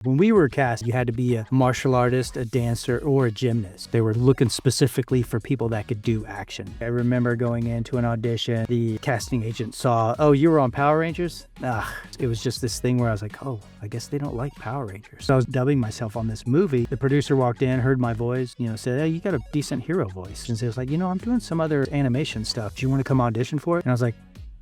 When we were cast, you had to be a martial artist, a dancer, or a gymnast. They were looking specifically for people that could do action. I remember going into an audition, the casting agent saw, oh, you were on Power Rangers? It was just this thing where I was like, oh, I guess they don't like Power Rangers. So I was dubbing myself on this movie. The producer walked in, heard my voice, said, hey, you got a decent hero voice. And so he was like, I'm doing some other animation stuff. Do you want to come audition for it? And I was like,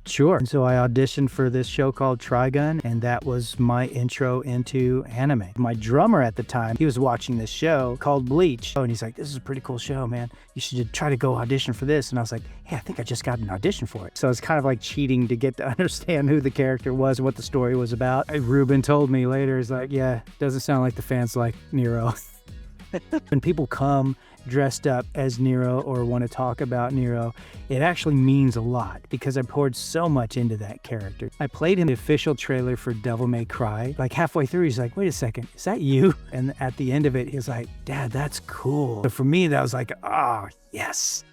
sure. And so I auditioned for this show called Trigun, and that was my intro into anime. My drummer at the time, he was watching this show called Bleach. And he's like, this is a pretty cool show, man. You should try to go audition for this. And I was like, hey, I think I just got an audition for it. So it's kind of like cheating to get to understand who the character was and what the story was about. Ruben told me later, he's like, yeah, doesn't sound like the fans like Nero. When people come dressed up as Nero or want to talk about Nero, it actually means a lot because I poured so much into that character. I played in the official trailer for Devil May Cry. Like halfway through, he's like, wait a second, is that you? And at the end of it, he's like, Dad, that's cool. So for me, that was like, yes.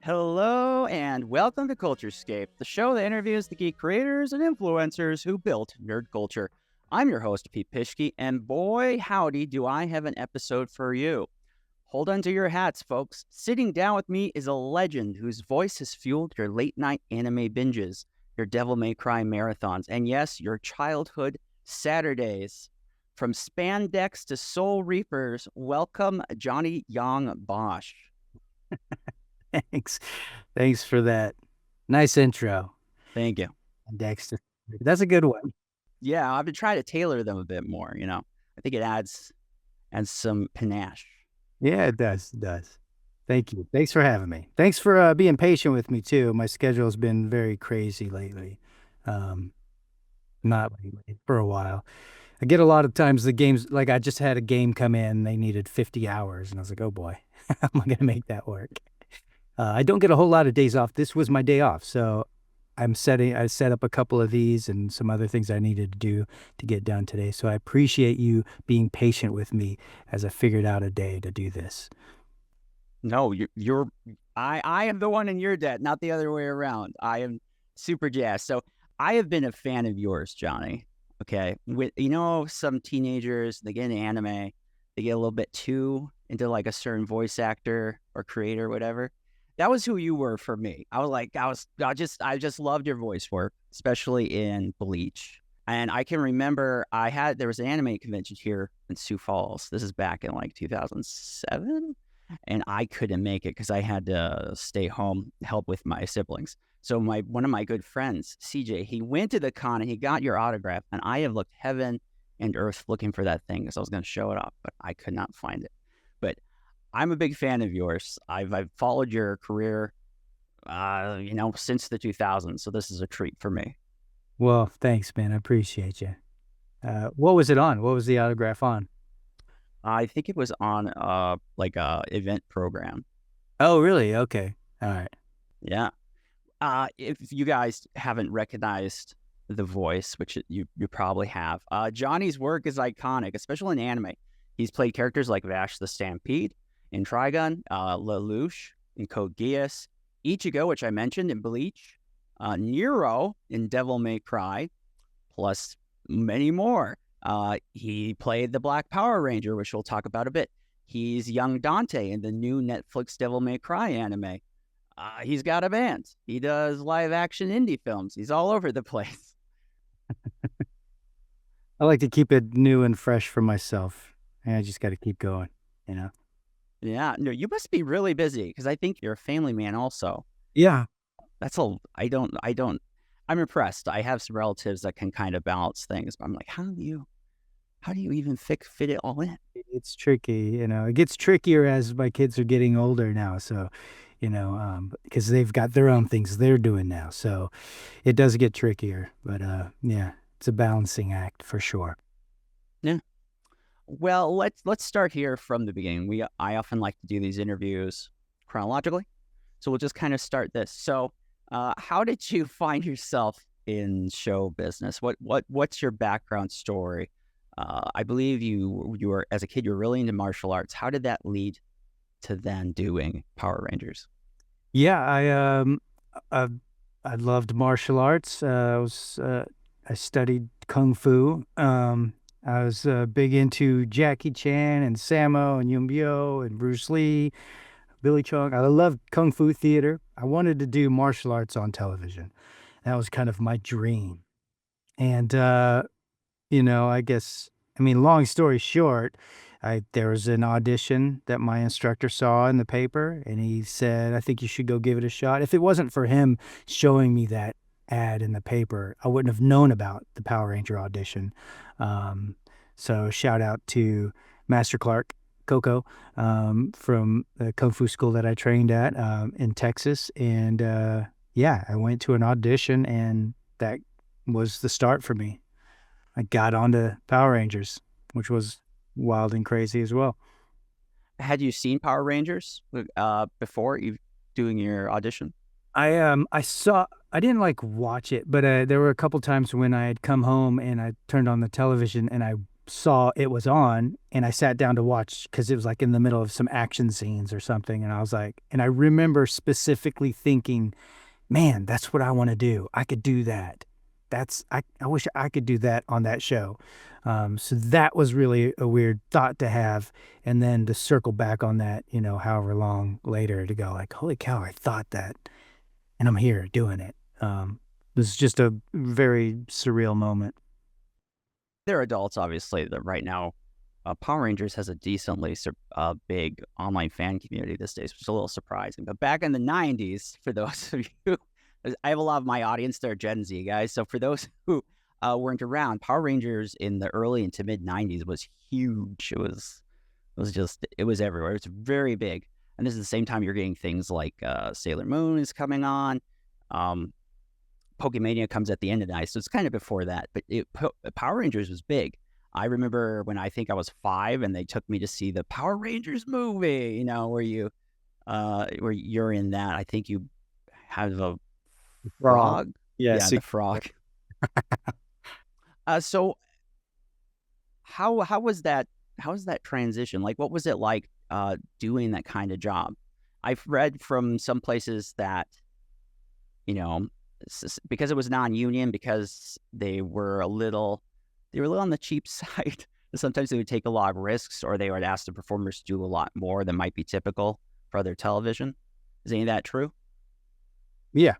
Hello and welcome to Culturescape, the show that interviews the geek creators and influencers who built nerd culture. I'm your host, Pete Pischke, and boy, howdy, do I have an episode for you. Hold on to your hats, folks. Sitting down with me is a legend whose voice has fueled your late-night anime binges, your Devil May Cry marathons, and yes, your childhood Saturdays. From spandex to soul reapers, welcome Johnny Yong Bosch. Thanks for that. Nice intro. Thank you. Dexter. That's a good one. Yeah, I've been trying to tailor them a bit more, I think it adds some panache. Yeah, it does. Thank you. Thanks for having me. Thanks for being patient with me, too. My schedule's been very crazy lately. Not lately, for a while. I get a lot of times the games, like I just had a game come in, they needed 50 hours, and I was like, oh boy, how am I going to make that work? I don't get a whole lot of days off. This was my day off, so I set up a couple of these and some other things I needed to do to get done today. So I appreciate you being patient with me as I figured out a day to do this. No, I am the one in your debt, not the other way around. I am super jazzed. So I have been a fan of yours, Johnny. Okay. With, some teenagers, they get into anime, they get a little bit too into like a certain voice actor or creator or whatever. That was who you were for me. I just loved your voice work, especially in Bleach. And I can remember there was an anime convention here in Sioux Falls. This is back in like 2007. And I couldn't make it because I had to stay home, help with my siblings. So one of my good friends, CJ, he went to the con and he got your autograph. And I have looked heaven and earth looking for that thing because I was going to show it off, but I could not find it. But I'm a big fan of yours. I've followed your career, since the 2000s. So this is a treat for me. Well, thanks, man. I appreciate you. What was it on? What was the autograph on? I think it was on a event program. Oh, really? Okay. All right. Yeah. If you guys haven't recognized the voice, which you probably have, Johnny's work is iconic, especially in anime. He's played characters like Vash the Stampede in Trigun, Lelouch in Code Geass, Ichigo, which I mentioned in Bleach, Nero in Devil May Cry, plus many more. He played the Black Power Ranger, which we'll talk about a bit. He's young Dante in the new Netflix Devil May Cry anime. He's got a band. He does live action indie films. He's all over the place. I like to keep it new and fresh for myself. And I just got to keep going, Yeah, no, you must be really busy because I think you're a family man also. Yeah. I'm impressed. I have some relatives that can kind of balance things, but I'm like, how do you even fit it all in? It's tricky, it gets trickier as my kids are getting older now. So, because they've got their own things they're doing now. So it does get trickier, but yeah, it's a balancing act for sure. Yeah. Well, let's start here from the beginning. I often like to do these interviews chronologically, so we'll just kind of start this. So, how did you find yourself in show business? What's your background story? I believe you were, as a kid, you were really into martial arts. How did that lead to then doing Power Rangers? Yeah, I loved martial arts. I studied kung fu. I was big into Jackie Chan and Sammo and Yum and Bruce Lee, Billy Chung. I loved kung fu theater. I wanted to do martial arts on television. That was kind of my dream. And I guess, I mean, long story short, there was an audition that my instructor saw in the paper, and he said, "I think you should go give it a shot." If it wasn't for him showing me that ad in the paper, I wouldn't have known about the Power Ranger audition. Um, so shout out to Master Clark Coco from the Kung Fu school that I trained at in Texas. And yeah, I went to an audition, and that was the start for me. I got onto Power Rangers, which was wild and crazy as well. Had you seen Power Rangers before you doing your audition? I saw I didn't like watch it, but there were a couple times when I had come home and I turned on the television and I saw it was on, and I sat down to watch because it was like in the middle of some action scenes or something, and I was like, and I remember specifically thinking, man, that's what I want to do. I could do that. I wish I could do that on that show. So that was really a weird thought to have. And then to circle back on that, however long later to go like, holy cow, I thought that and I'm here doing it. It was just a very surreal moment. They're adults, obviously. That right now, Power Rangers has a decently big online fan community these days, which is a little surprising. But back in the '90s, for those of you, I have a lot of my audience that are Gen Z guys. So for those who weren't around, Power Rangers in the early into mid '90s was huge. It was everywhere. It was very big. And this is the same time you're getting things like Sailor Moon is coming on. Pokemania comes at the end of the night, so it's kind of before that. But Power Rangers was big. I remember when I think I was 5, and they took me to see the Power Rangers movie. Where you're in that. I think you have a frog. Yeah, Yeah, the frog. So how was that? How was that transition? Like, what was it like doing that kind of job? I've read from some places that, because it was non-union, because they were a little on the cheap side. Sometimes they would take a lot of risks, or they would ask the performers to do a lot more than might be typical for other television. Is any of that true? Yeah.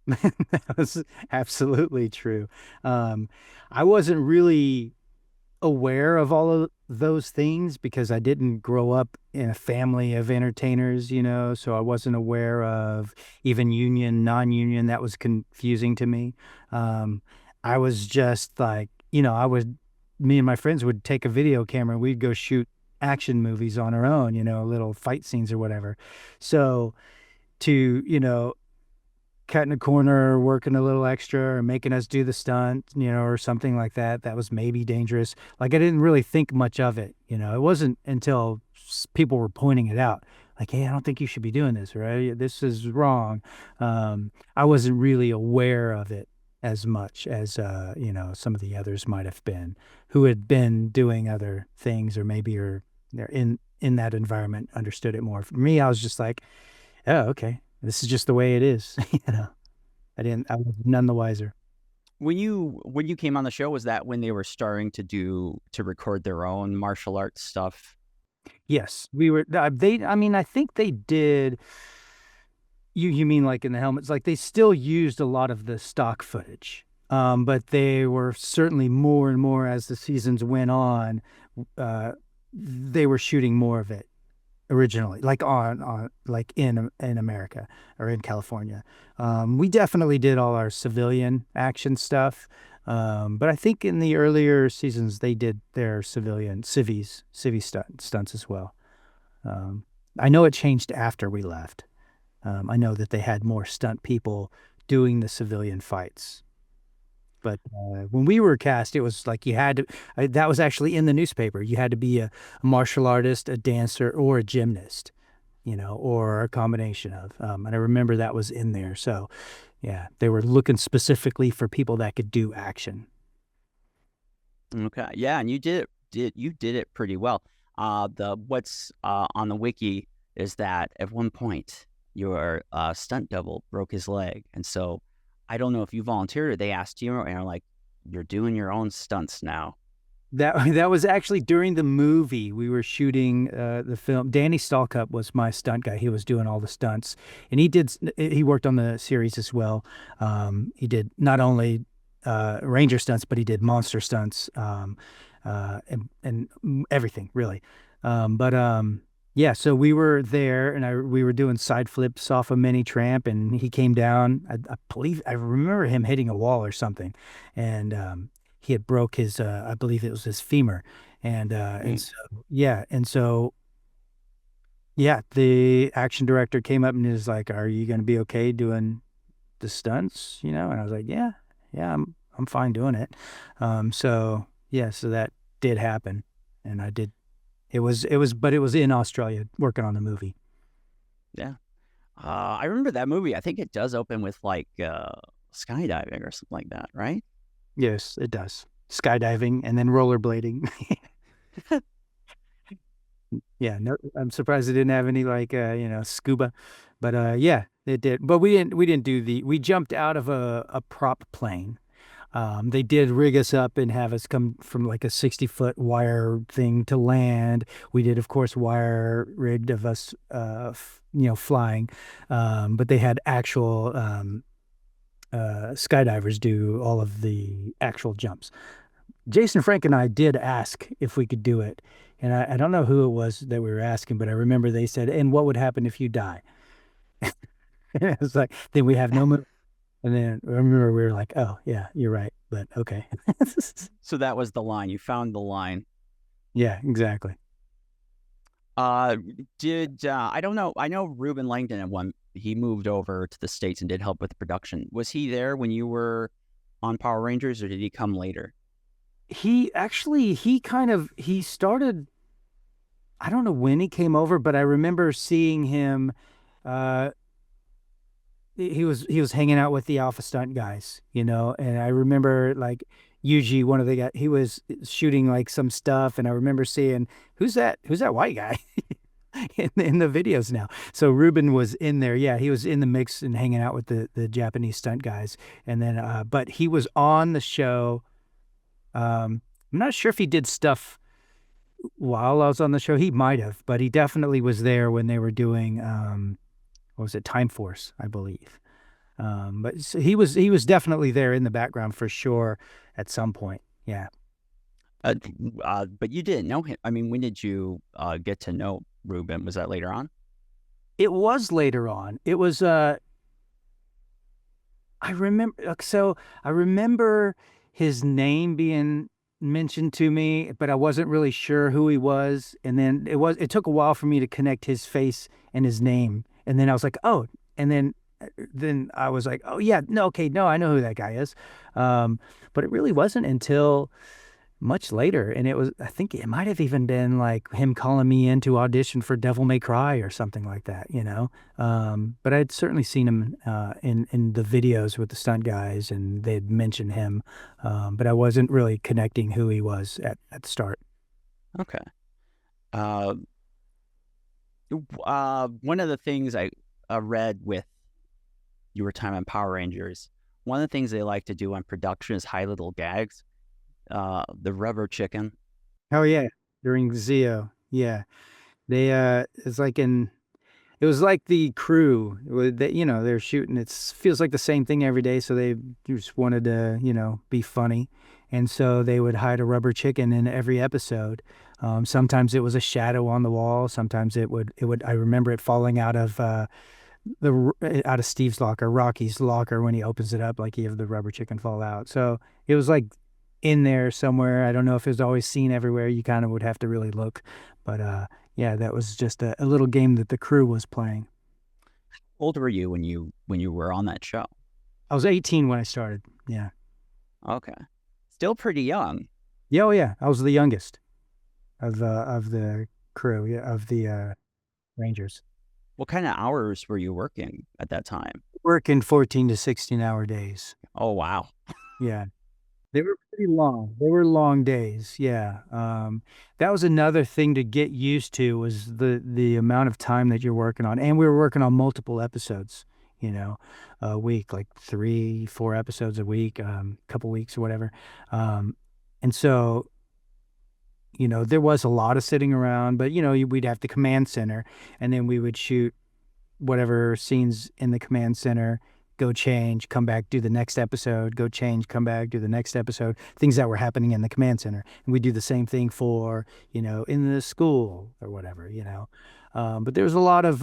That was absolutely true. I wasn't really aware of all of those things because I didn't grow up in a family of entertainers, so I wasn't aware of even union, non-union. That was confusing to me. I was just like, me and my friends would take a video camera and we'd go shoot action movies on our own, little fight scenes or whatever. So to, cutting a corner, working a little extra, or making us do the stunt, or something like that. That was maybe dangerous. Like I didn't really think much of it. It wasn't until people were pointing it out, like, "Hey, I don't think you should be doing this, right? This is wrong." I wasn't really aware of it as much as some of the others might have been, who had been doing other things, or maybe are they're in that environment, understood it more. For me, I was just like, "Oh, okay. This is just the way it is." I was none the wiser. When you came on the show, was that when they were starting to record their own martial arts stuff? Yes, we were. I mean, I think they did. You mean like in the helmets? Like they still used a lot of the stock footage, but they were certainly more and more as the seasons went on. They were shooting more of it originally, like on like in America or in California. We definitely did all our civilian action stuff, but I think in the earlier seasons they did their civvy stunts as well. I know it changed after we left. I know that they had more stunt people doing the civilian fights. But when we were cast, it was like you had to, that was actually in the newspaper. You had to be a martial artist, a dancer, or a gymnast, or a combination of. And I remember that was in there. So, yeah, they were looking specifically for people that could do action. Okay, yeah, and you did it pretty well. The what's on the wiki is that at one point your stunt double broke his leg, and so I don't know if you volunteered or they asked you, and are like, you're doing your own stunts now. That was actually during the movie. We were shooting the film. Danny Stalcup was my stunt guy. He was doing all the stunts, and he worked on the series as well. He did not only ranger stunts, but he did monster stunts, and everything really. But yeah, so we were there, and we were doing side flips off a mini tramp, and he came down. I believe I remember him hitting a wall or something, and he had broke his I believe it was his femur, and so yeah, and so yeah, the action director came up and was like, "Are you going to be okay doing the stunts?" You know, and I was like, "Yeah, yeah, I'm fine doing it." So yeah, so that did happen, and I did. But it was in Australia working on the movie. Yeah. I remember that movie. I think it does open with like skydiving or something like that, right? Yes, it does. Skydiving and then rollerblading. Yeah, no, I'm surprised it didn't have any like scuba, but yeah, it did. But we didn't do we jumped out of a prop plane. They did rig us up and have us come from like a 60-foot wire thing to land. We did, of course, wire rigged of us, flying. But they had actual skydivers do all of the actual jumps. Jason Frank and I did ask if we could do it. And I don't know who it was that we were asking, but I remember they said, "And what would happen if you die?" It's like, then we have no move. And then I remember we were like, "Oh, yeah, you're right." But okay. So that was the line. You found the line. Yeah, exactly. Did I don't know. I know Ruben Langdon at one he moved over to the States and did help with the production. Was he there when you were on Power Rangers, or did he come later? He started, I don't know when he came over, but I remember seeing him. Uh, he was hanging out with the Alpha Stunt guys, and I remember like Yuji, one of the guys, he was shooting like some stuff, and I remember seeing who's that white guy in the videos now. So Ruben was in there, yeah, he was in the mix and hanging out with the Japanese stunt guys, and then but he was on the show. I'm not sure if he did stuff while I was on the show. He might have, but he definitely was there when they were doing what was it, Time Force, I believe. But so he was definitely there in the background for sure at some point. Yeah. Uh, but you didn't know him. I mean, when did you get to know Ruben? Was that later on? It was later on. It was I remember his name being mentioned to me, but I wasn't really sure who he was. And then it took a while for me to connect his face and his name. And then I was like, "Oh," and then I was like, "Oh yeah, no, okay, no, I know who that guy is." But it really wasn't until much later, and I think it might have even been like him calling me in to audition for Devil May Cry or something like that. But I'd certainly seen him in the videos with the stunt guys, and they'd mentioned him, but I wasn't really connecting who he was at the start. Okay. Uh, one of the things I read with your time on Power Rangers, one of the things they like to do on production is high little gags. The rubber chicken. Oh yeah, during Zeo, yeah, they it was like the crew that they're shooting. It feels like the same thing every day, so they just wanted to be funny, and so they would hide a rubber chicken in every episode. Sometimes it was a shadow on the wall. Sometimes it would. I remember it falling out of Steve's locker, Rocky's locker, when he opens it up, like he have the rubber chicken fall out. So it was like in there somewhere. I don't know if it was always seen everywhere. You kind of would have to really look, but yeah, that was just a little game that the crew was playing. How old were you when you were on that show? I was 18 when I started. Yeah. Okay, still pretty young. Yeah. Oh yeah. I was the youngest of the crew. Yeah. Of the Rangers. What kind of hours were you working at that time? Working 14 to 16-hour days. Oh wow. Yeah. They were pretty long. They were long days. Yeah. That was another thing to get used to, was the amount of time that you're working on. And we were working on multiple episodes. a week, like 3, 4 episodes a week, couple weeks or whatever. And so, there was a lot of sitting around, but, we'd have the command center, and then we would shoot whatever scenes in the command center, go change, come back, do the next episode, go change, come back, do the next episode, things that were happening in the command center. And we do the same thing for, in the school or whatever. But there was a lot of,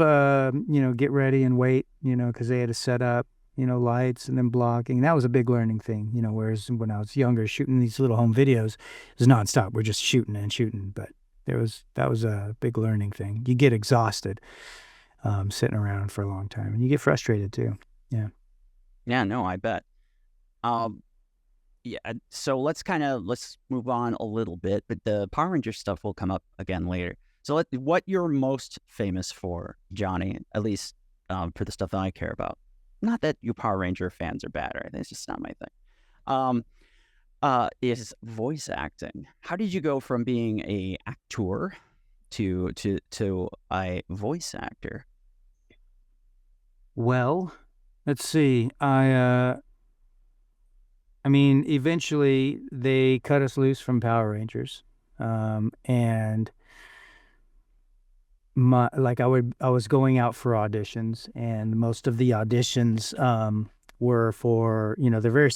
get ready and wait, because they had to set up, lights and then blocking. That was a big learning thing, whereas when I was younger, shooting these little home videos, it was nonstop. We're just shooting and shooting. But that was a big learning thing. You get exhausted sitting around for a long time, and you get frustrated too. Yeah. Yeah, no, I bet. Yeah, so let's move on a little bit, but the Power Ranger stuff will come up again later. So what you're most famous for, Johnny, at least for the stuff that I care about. Not that you Power Ranger fans are bad or anything, it's just not my thing. Is voice acting. How did you go from being a actor to a voice actor? Well, let's see. I mean, eventually they cut us loose from Power Rangers, and I was going out for auditions, and most of the auditions were for they're very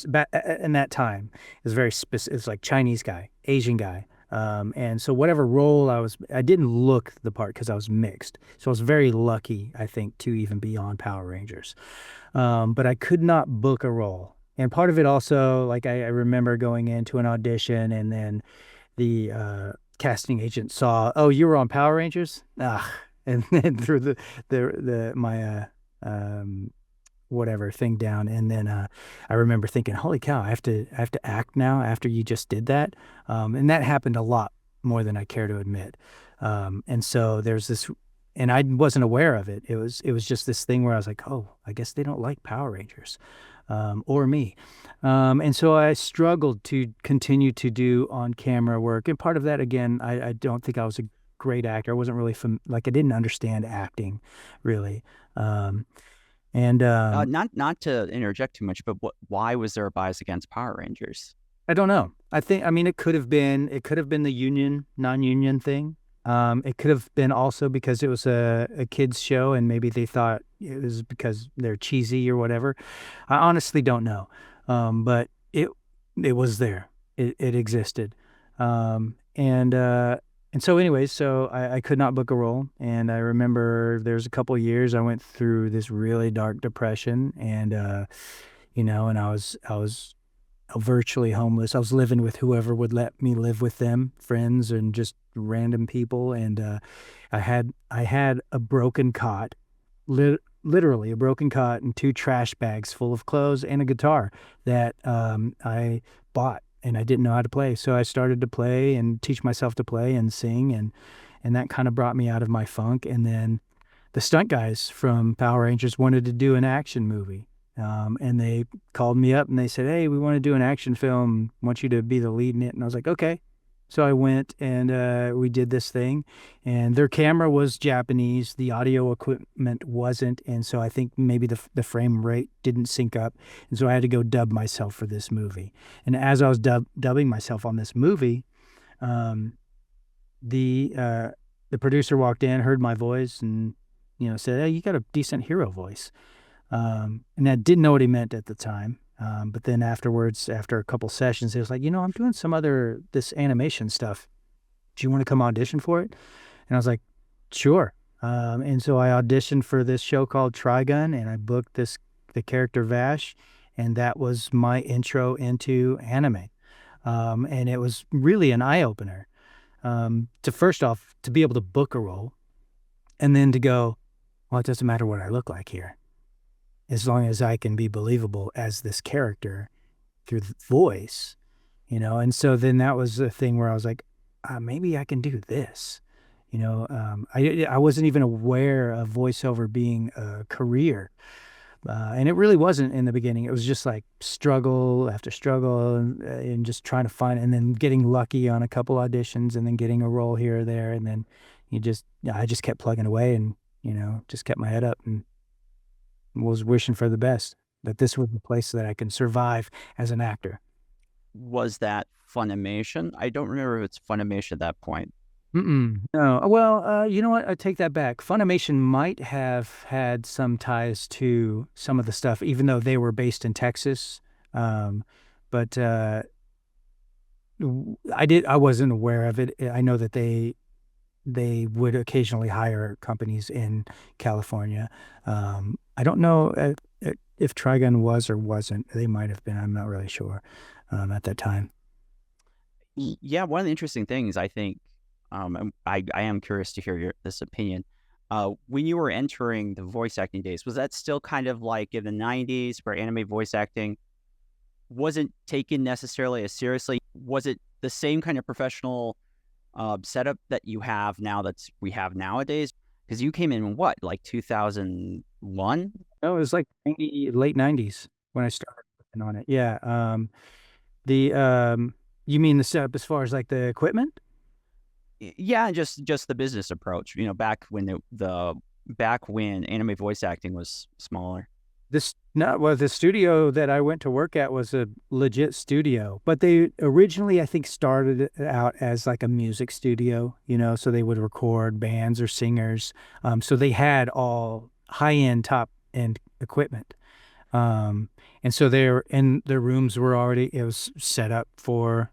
in that time is very specific. It's like Chinese guy, Asian guy. And so whatever role I didn't look the part because I was mixed. So I was very lucky, I think, to even be on Power Rangers. But I could not book a role. And part of it also, like I remember going into an audition, and then the casting agent saw, oh, you were on Power Rangers? And then threw my whatever thing down, and then I remember thinking, holy cow, I have to act now after you just did that. And that happened a lot more than I care to admit. And so there's this, and I wasn't aware of it. It was just this thing where I was like, oh, I guess they don't like Power Rangers, or me. And so I struggled to continue to do on camera work. And part of that, again, I don't think I was a great actor. I wasn't really I didn't understand acting really. Not to interject too much, but why was there a bias against Power Rangers? I don't know. I mean, it could have been the non-union thing. It could have been also because it was a kids show, and maybe they thought it was because they're cheesy or whatever. I honestly don't know. But it was there. It existed. And so anyways, so I could not book a role. And I remember there's a couple of years I went through this really dark depression, and and I was virtually homeless. I was living with whoever would let me live with them, friends and just random people. And I had a broken cot, literally a broken cot, and 2 trash bags full of clothes and a guitar that I bought. And I didn't know how to play. So I started to play and teach myself to play and sing. And that kind of brought me out of my funk. And then the stunt guys from Power Rangers wanted to do an action movie. And they called me up and they said, hey, we want to do an action film. Want you to be the lead in it. And I was like, okay. So I went, and we did this thing, and their camera was Japanese. The audio equipment wasn't. And so I think maybe the frame rate didn't sync up. And so I had to go dub myself for this movie. And as I was dubbing myself on this movie, the producer walked in, heard my voice, and, said, hey, you got a decent hero voice. And I didn't know what he meant at the time. But then afterwards, after a couple sessions, he was like, I'm doing this animation stuff. Do you want to come audition for it? And I was like, sure. And so I auditioned for this show called Trigun, and I booked the character Vash, and that was my intro into anime. And it was really an eye-opener. To first off, to be able to book a role, and then to go, well, it doesn't matter what I look like here, as long as I can be believable as this character through the voice, And so then that was a thing where I was like, maybe I can do this. I wasn't even aware of voiceover being a career. And it really wasn't in the beginning. It was just like struggle after struggle, and just trying to find, and then getting lucky on a couple auditions, and then getting a role here or there. And then I just kept plugging away, and, just kept my head up, and was wishing for the best, that this was the place that I can survive as an actor. Was that Funimation? I don't remember if it's Funimation at that point. No. Well, you know what? I take that back. Funimation might have had some ties to some of the stuff, even though they were based in Texas. But I wasn't aware of it. I know that they would occasionally hire companies in California. I don't know if Trigun was or wasn't. They might have been. I'm not really sure at that time. Yeah, one of the interesting things I think, I am curious to hear this opinion. When you were entering the voice acting days, was that still kind of like in the 90s where anime voice acting wasn't taken necessarily as seriously? Was it the same kind of professional setup that you have now we have nowadays? Because you came in what, like 2001? No, it was like late 90s when I started working on it. Yeah. The you mean the setup as far as like the equipment? Yeah, just the business approach. Back when back when anime voice acting was smaller. The studio that I went to work at was a legit studio, but they originally, I think, started it out as like a music studio, so they would record bands or singers. So they had all high-end, top-end equipment. And so their rooms were already, it was set up for,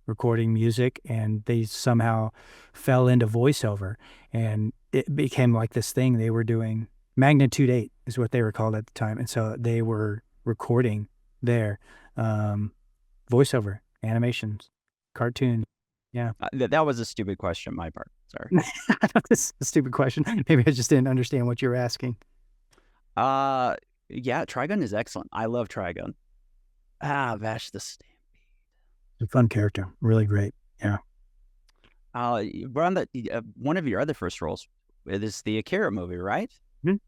recording music, and they somehow fell into voiceover, and it became like this thing they were doing. Magnitude 8 is what they were called at the time. And so they were recording their voiceover, animations, cartoons. Yeah. That was a stupid question on my part. Sorry. This is a stupid question. Maybe I just didn't understand what you were asking. Yeah, Trigun is excellent. I love Trigun. Vash the Stampede. It's a fun character. Really great. Yeah. We're on one of your other first roles. It is the Akira movie, right?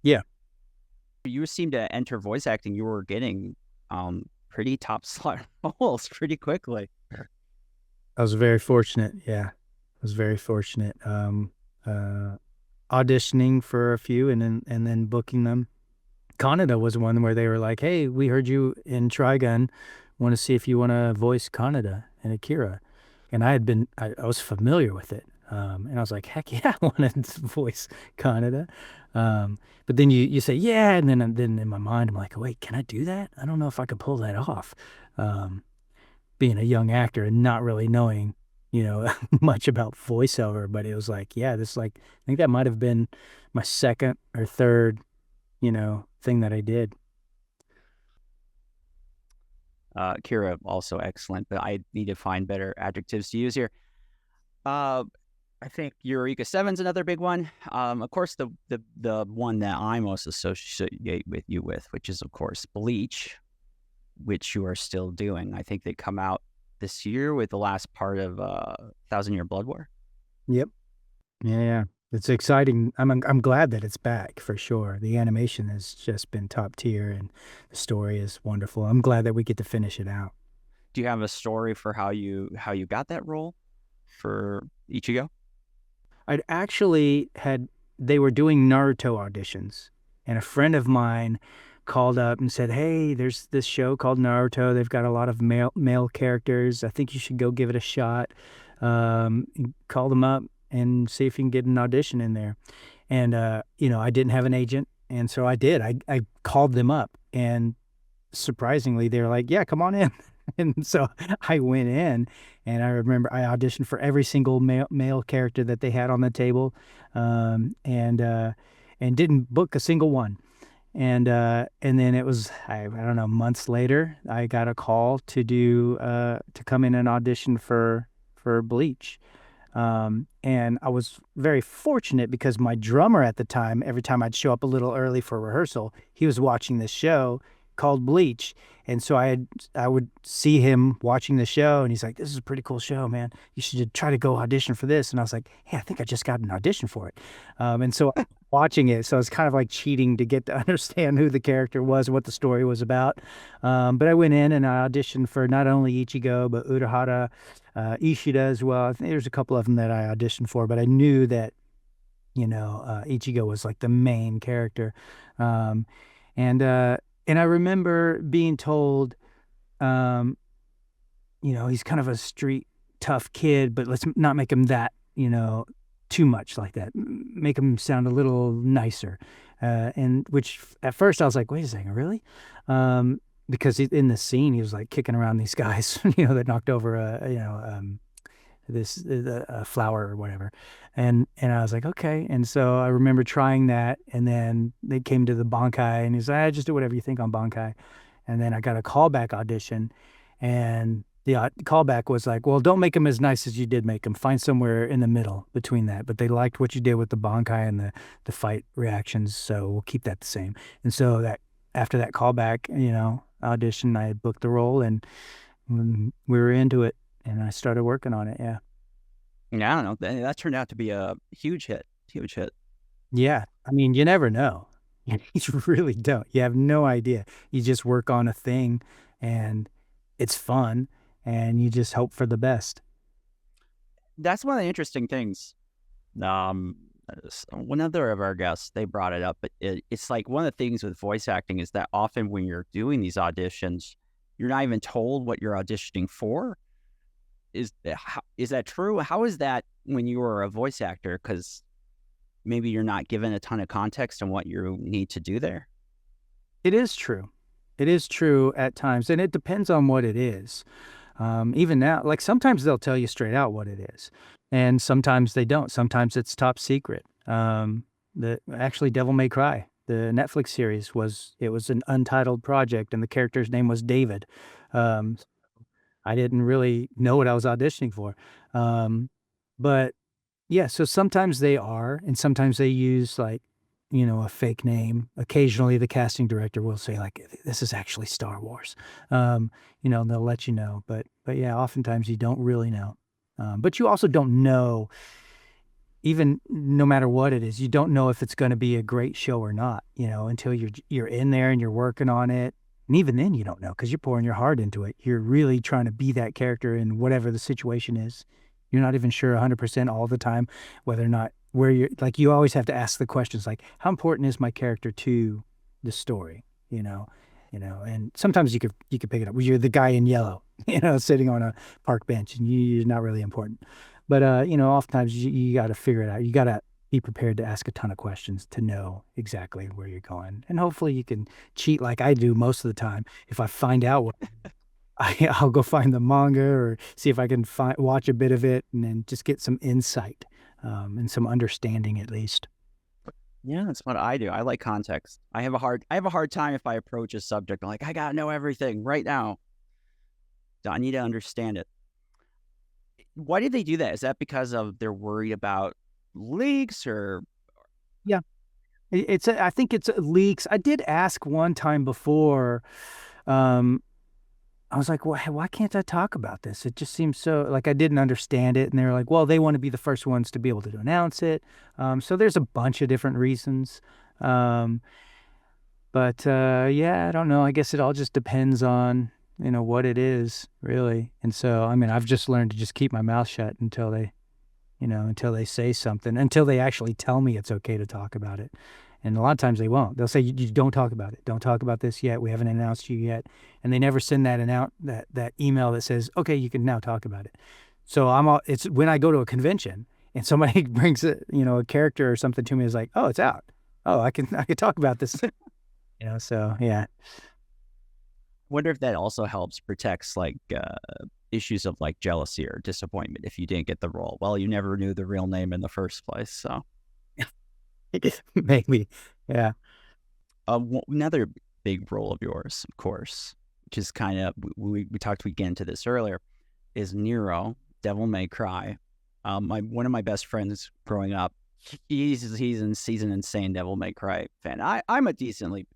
Yeah. You seem to enter voice acting. You were getting pretty top slot roles pretty quickly. I was very fortunate. Yeah. I was very fortunate. Auditioning for a few and then booking them. Kaneda was one where they were like, "Hey, we heard you in Trigun. Want to see if you want to voice Kaneda and Akira." And I was familiar with it. And I was like, heck yeah, I wanted to voice Kaneda. But then you say, yeah. And then in my mind, I'm like, wait, can I do that? I don't know if I could pull that off. Being a young actor and not really knowing, much about voiceover, but it was like, yeah, I think that might have been my second or third, thing that I did. Kira, also excellent, but I need to find better adjectives to use here. I think Eureka 7's another big one. Of course, the one that I most associate with you with, which is, of course, Bleach, which you are still doing. I think they come out this year with the last part of 1,000-Year Blood War. Yep. Yeah. It's exciting. I'm glad that it's back for sure. The animation has just been top tier, and the story is wonderful. I'm glad that we get to finish it out. Do you have a story for how you got that role for Ichigo? They were doing Naruto auditions, and a friend of mine called up and said, "Hey, there's this show called Naruto. They've got a lot of male characters. I think you should go give it a shot. Call them up and see if you can get an audition in there." And I didn't have an agent, and so I did. I called them up, and surprisingly, they were like, "Yeah, come on in." And so I went in, and I remember I auditioned for every single male character that they had on the table, and didn't book a single one. And then it was, I don't know, months later, I got a call to come in and audition for Bleach. And I was very fortunate because my drummer at the time, every time I'd show up a little early for rehearsal, he was watching this show called Bleach. And so I would see him watching the show, and he's like, "This is a pretty cool show, man. You should try to go audition for this." And I was like, "Hey, I think I just got an audition for it." And so watching it, so it's kind of like cheating to get to understand who the character was and what the story was about. But I went in and I auditioned for not only Ichigo, but Urahara, Ishida as well. I think there's a couple of them that I auditioned for, but I knew that, Ichigo was like the main character. And I remember being told, um, he's kind of a street tough kid, but let's not make him that, too much like that. Make him sound a little nicer. And which at first I was like, wait a second, really? Because in the scene, he was like kicking around these guys, that knocked over a flower or whatever. And I was like, okay. And so I remember trying that, and then they came to the Bankai, and he's like, just do whatever you think on Bankai. And then I got a callback audition, and the callback was like, well, don't make him as nice as you did make him. Find somewhere in the middle between that. But they liked what you did with the Bankai and the fight reactions, so we'll keep that the same. And so that after that callback, audition, I booked the role, and we were into it, and I started working on it. Yeah. Yeah, I don't know. That turned out to be a huge hit. Huge hit. Yeah. I mean, you never know. You really don't. You have no idea. You just work on a thing, and it's fun, and you just hope for the best. That's one of the interesting things. One other of our guests, they brought it up, but it's like one of the things with voice acting is that often when you're doing these auditions, you're not even told what you're auditioning for. Is that true? How is that when you are a voice actor? Because maybe you're not given a ton of context on what you need to do there. It is true. It is true at times, and it depends on what it is. Even now, like sometimes they'll tell you straight out what it is, and sometimes they don't. Sometimes it's top secret. Actually Devil May Cry, the Netflix series, was an untitled project, and the character's name was David. Um, I didn't really know what I was auditioning for, but yeah. So sometimes they are, and sometimes they use like a fake name. Occasionally, the casting director will say like, "This is actually Star Wars." They'll let you know, but yeah, oftentimes you don't really know. But you also don't know, even no matter what it is, you don't know if it's going to be a great show or not, until you're in there and you're working on it. And even then you don't know, because you're pouring your heart into it. You're really trying to be that character in whatever the situation is. You're not even sure 100% all the time whether or not where you're like, you always have to ask the questions like, how important is my character to the story? And sometimes you could pick it up. You're the guy in yellow, sitting on a park bench, and you're not really important. But oftentimes you got to figure it out. You got to be prepared to ask a ton of questions to know exactly where you're going. And hopefully you can cheat like I do most of the time. If I find out what I'll go find the manga or see if I can watch a bit of it, and then just get some insight, and some understanding at least. Yeah, that's what I do. I like context. I have a hard time if I approach a subject. I'm like, I gotta know everything right now. I need to understand it. Why did they do that? Is that because of they're worried about leaks or? Yeah, I think it's leaks. I did ask one time before. Um, I was like, why can't I talk about this? It just seems so like I didn't understand it. And they were like, well, they want to be the first ones to be able to announce it. So there's a bunch of different reasons. Um, but yeah, I don't know. I guess it all just depends on, what it is, really. And so, I mean, I've just learned to just keep my mouth shut until they say something, until they actually tell me it's okay to talk about it. And a lot of times they won't. They'll say, you don't talk about it. Don't talk about this yet. We haven't announced you yet. And they never send that email that says, okay, you can now talk about it. So it's when I go to a convention and somebody brings a character or something to me, is like, oh, it's out. Oh, I can talk about this. So yeah. Wonder if that also helps protects like issues of like jealousy or disappointment if you didn't get the role. Well, you never knew the real name in the first place. So Maybe. Yeah. another big role of yours, of course, which is kind of we talked, we get into this earlier, is Nero, Devil May Cry. One of my best friends growing up, he's an insane Devil May Cry fan. I'm a decently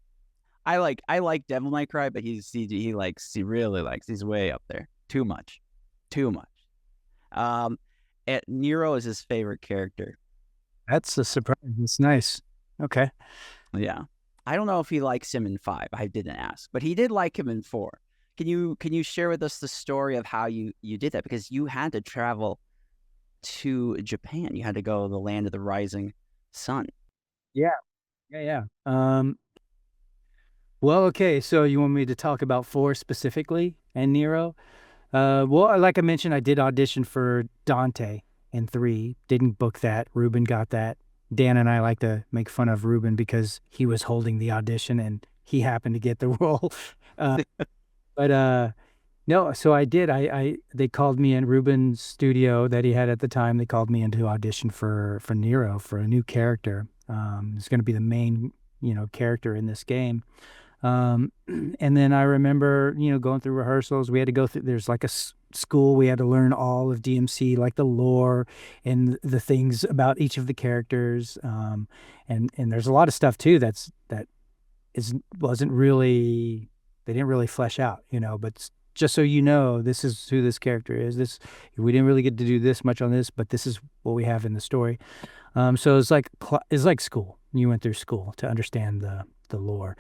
I like Devil May Cry, but he really likes, he's way up there. Too much. Um, Nero is his favorite character. That's a surprise. It's nice. Okay. Yeah, I don't know if he likes him in 5. I didn't ask, but he did like him in 4. Can you share with us the story of how you did that? Because you had to travel to Japan. You had to go to the land of the rising sun. Yeah. Yeah. Yeah. Well, okay. So you want me to talk about four specifically and Nero? Well, like I mentioned, I did audition for Dante in three. Didn't book that. Ruben got that. Dan and I like to make fun of Ruben because he was holding the audition and he happened to get the role. Uh, but no, so I did. They called me in Ruben's studio that he had at the time. They called me in to audition for Nero for a new character. It's going to be the main, character in this game. Um, and then I remember, going through rehearsals. We had to go through, there's like a school. We had to learn all of DMC, like the lore and the things about each of the characters. And there's a lot of stuff too that wasn't really, they didn't really flesh out, but just so you know, this is who this character is. We didn't really get to do this much on this, but this is what we have in the story. So it's like school. You went through school to understand the lore.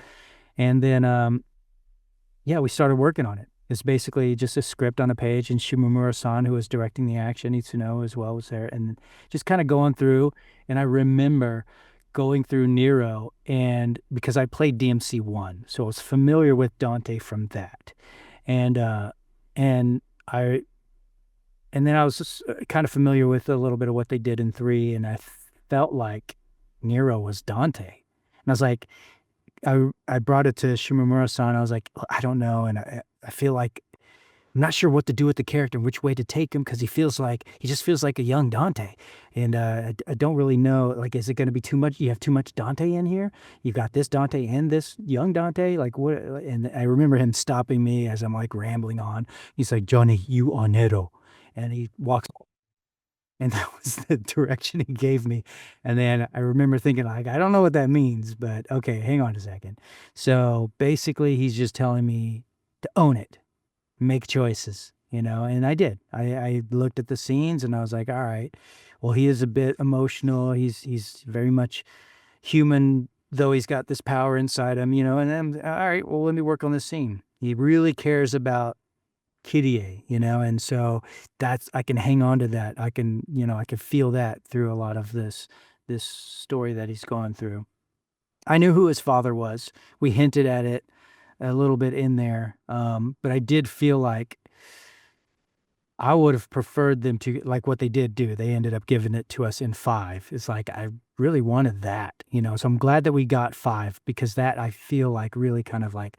And then, yeah, we started working on it. It's basically just a script on a page, and Shimomura-san, who was directing the action, Itsuno as well, was there, and just kind of going through. And I remember going through Nero, and because I played DMC one, so I was familiar with Dante from that, and and I and then I was just kind of familiar with a little bit of what they did in three, and I felt like Nero was Dante, and I was like, I brought it to Shimomura-san. I was like, I don't know, and I feel like I'm not sure what to do with the character and which way to take him because he just feels like a young Dante, and I don't really know. Like, is it going to be too much? You have too much Dante in here. You've got this Dante and this young Dante. Like what? And I remember him stopping me as I'm like rambling on. He's like, Johnny, you are Nero, and he walks and that was the direction he gave me. And then I remember thinking, like, I don't know what that means, but okay, hang on a second. So basically, he's just telling me to own it, make choices, and I did. I looked at the scenes and I was like, all right, well, he is a bit emotional. He's very much human, though he's got this power inside him, and then, all right, well, let me work on this scene. He really cares about Kyrie, and so I can hang on to that. I can feel that through a lot of this story that he's gone through. I knew who his father was. We hinted at it a little bit in there, but I did feel like I would have preferred them to like what they did do. They ended up giving it to us in five. It's like I really wanted that, So I'm glad that we got five because that I feel like really kind of like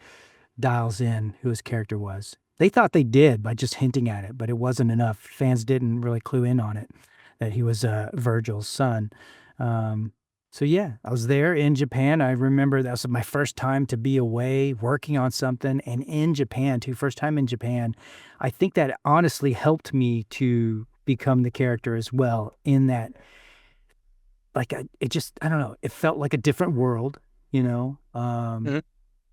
dials in who his character was. They thought they did by just hinting at it, but it wasn't enough. Fans didn't really clue in on it that he was Virgil's son. Um, so yeah, I was there in Japan. I remember that was my first time to be away working on something and in Japan too. First time in Japan. I think that honestly helped me to become the character as well in that like I don't know, it felt like a different world, you know. Mhm.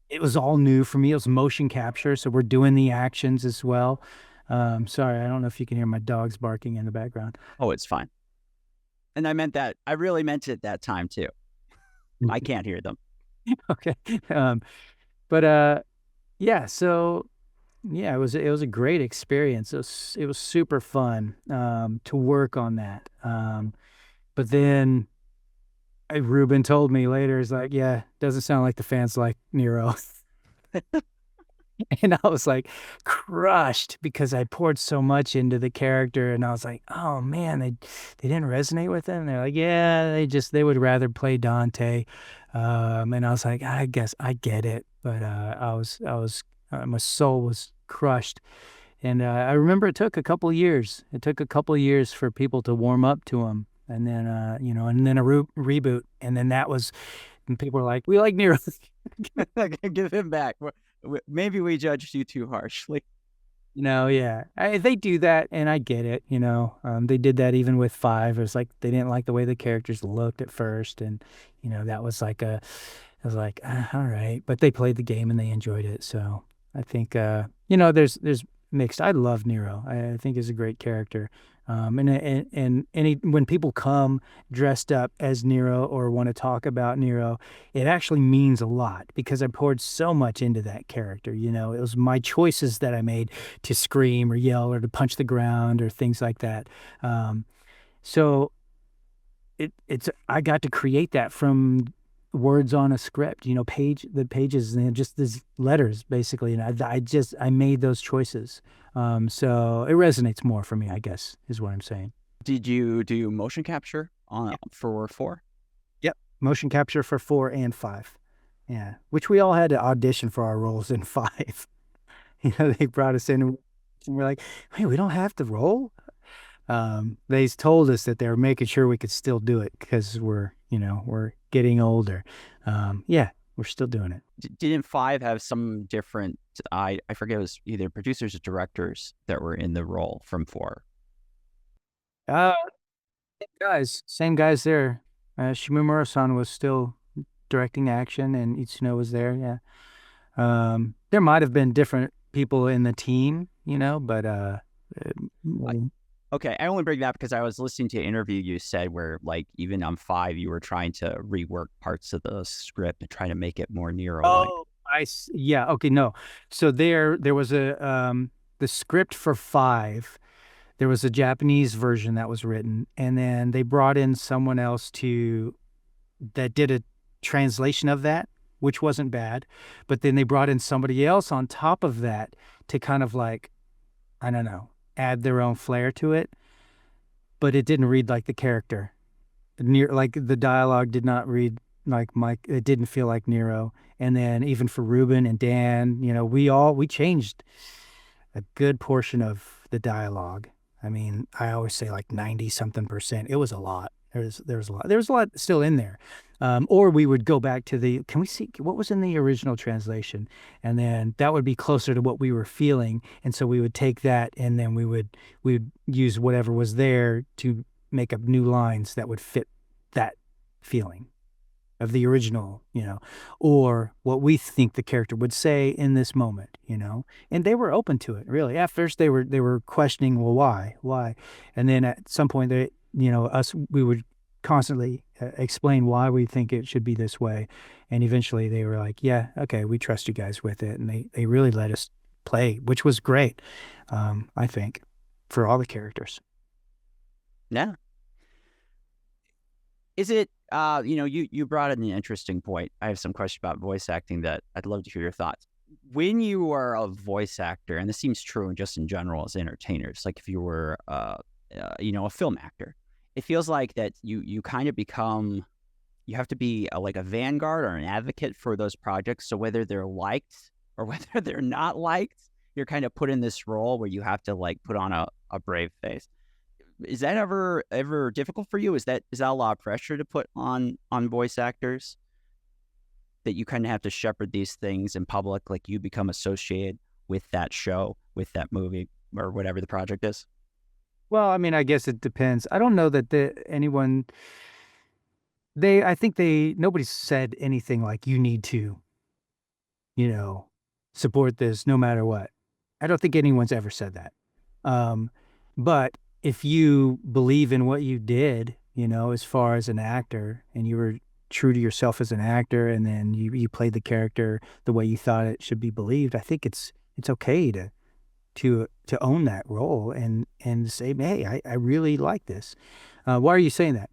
It was all new for me. It was motion capture, so we're doing the actions as well. Sorry, I don't know if you can hear my dogs barking in the background. Oh, it's fine. And I meant that. I really meant it that time too. I can't hear them. Okay. Um, but yeah, so yeah, it was a great experience. It was super fun to work on that. But then Ruben told me later, he's like, yeah, doesn't sound like the fans like Nero. And I was like crushed because I poured so much into the character and I was like, oh man, they didn't resonate with him. They're like, yeah, they would rather play Dante. And I was like, I guess I get it. But my soul was crushed. And I remember it took a couple years. It took a couple years for people to warm up to him. And then, and then a reboot. And then and people were like, we like Nero. Give him back. Maybe we judged you too harshly. Yeah, they do that, and I get it. They did that even with five. It was like they didn't like the way the characters looked at first, and that was like I was like, all right, but they played the game and they enjoyed it. So I think there's mixed. I love Nero. I think he's a great character. When people come dressed up as Nero or want to talk about Nero, it actually means a lot because I poured so much into that character. It was my choices that I made to scream or yell or to punch the ground or things like that. So I got to create that from words on a script, the pages and just these letters basically. And I made those choices. So it resonates more for me, I guess, is what I'm saying. Did you do motion capture Yep. for 4? Yep. Motion capture for 4 and 5. Yeah. Which we all had to audition for our roles in 5. They brought us in and we're like, hey, we don't have to roll. They told us that they were making sure we could still do it because we're getting older. Yeah, we're still doing it. Didn't 5 have some different? I forget, it was either producers or directors that were in the role from 4. Uh, same guys there. Shimomura-san was still directing action, and Itsuno was there. Yeah. There might have been different people in the team, but Okay, I only bring that because I was listening to an interview you said where, like, even on 5, you were trying to rework parts of the script and try to make it more Nero-like. oh, yeah, okay, no. So there was the script for 5. There was a Japanese version that was written, and then they brought in someone else that did a translation of that, which wasn't bad. But then they brought in somebody else on top of that to kind of like, I don't know, add their own flair to it. But it didn't read like the character. Like the dialogue did not read like Mike. It didn't feel like Nero. And then even for Ruben and Dan, we changed a good portion of the dialogue. I mean, I always say like 90 something percent. It was a lot. There's a lot. There's a lot still in there. Or we would go back to can we see what was in the original translation? And then that would be closer to what we were feeling. And so we would take that and then we'd use whatever was there to make up new lines that would fit that feeling of the original, or what we think the character would say in this moment, and they were open to it, really. At first they were questioning, well, why? And then at some point we would constantly explain why we think it should be this way. And eventually they were like, yeah, okay, we trust you guys with it. And they really let us play, which was great. I think for all the characters. Yeah. Is it, you brought in an interesting point. I have some questions about voice acting that I'd love to hear your thoughts. When you are a voice actor, and this seems true just in general as entertainers, like if you were, a film actor, it feels like that you kind of become, you have to be like a vanguard or an advocate for those projects. So whether they're liked or whether they're not liked, you're kind of put in this role where you have to like put on a brave face. Is that ever difficult for you? Is that a lot of pressure to put on voice actors, that you kind of have to shepherd these things in public, like you become associated with that show, with that movie, or whatever the project is? Well, I mean, I guess it depends. I don't know that I think nobody said anything like you need to, you know, support this no matter what. I don't think anyone's ever said that. But if you believe in what you did, as far as an actor, and you were true to yourself as an actor, and then you played the character the way you thought it should be believed, I think it's okay to own that role and say, hey, I really like this. Why are you saying that?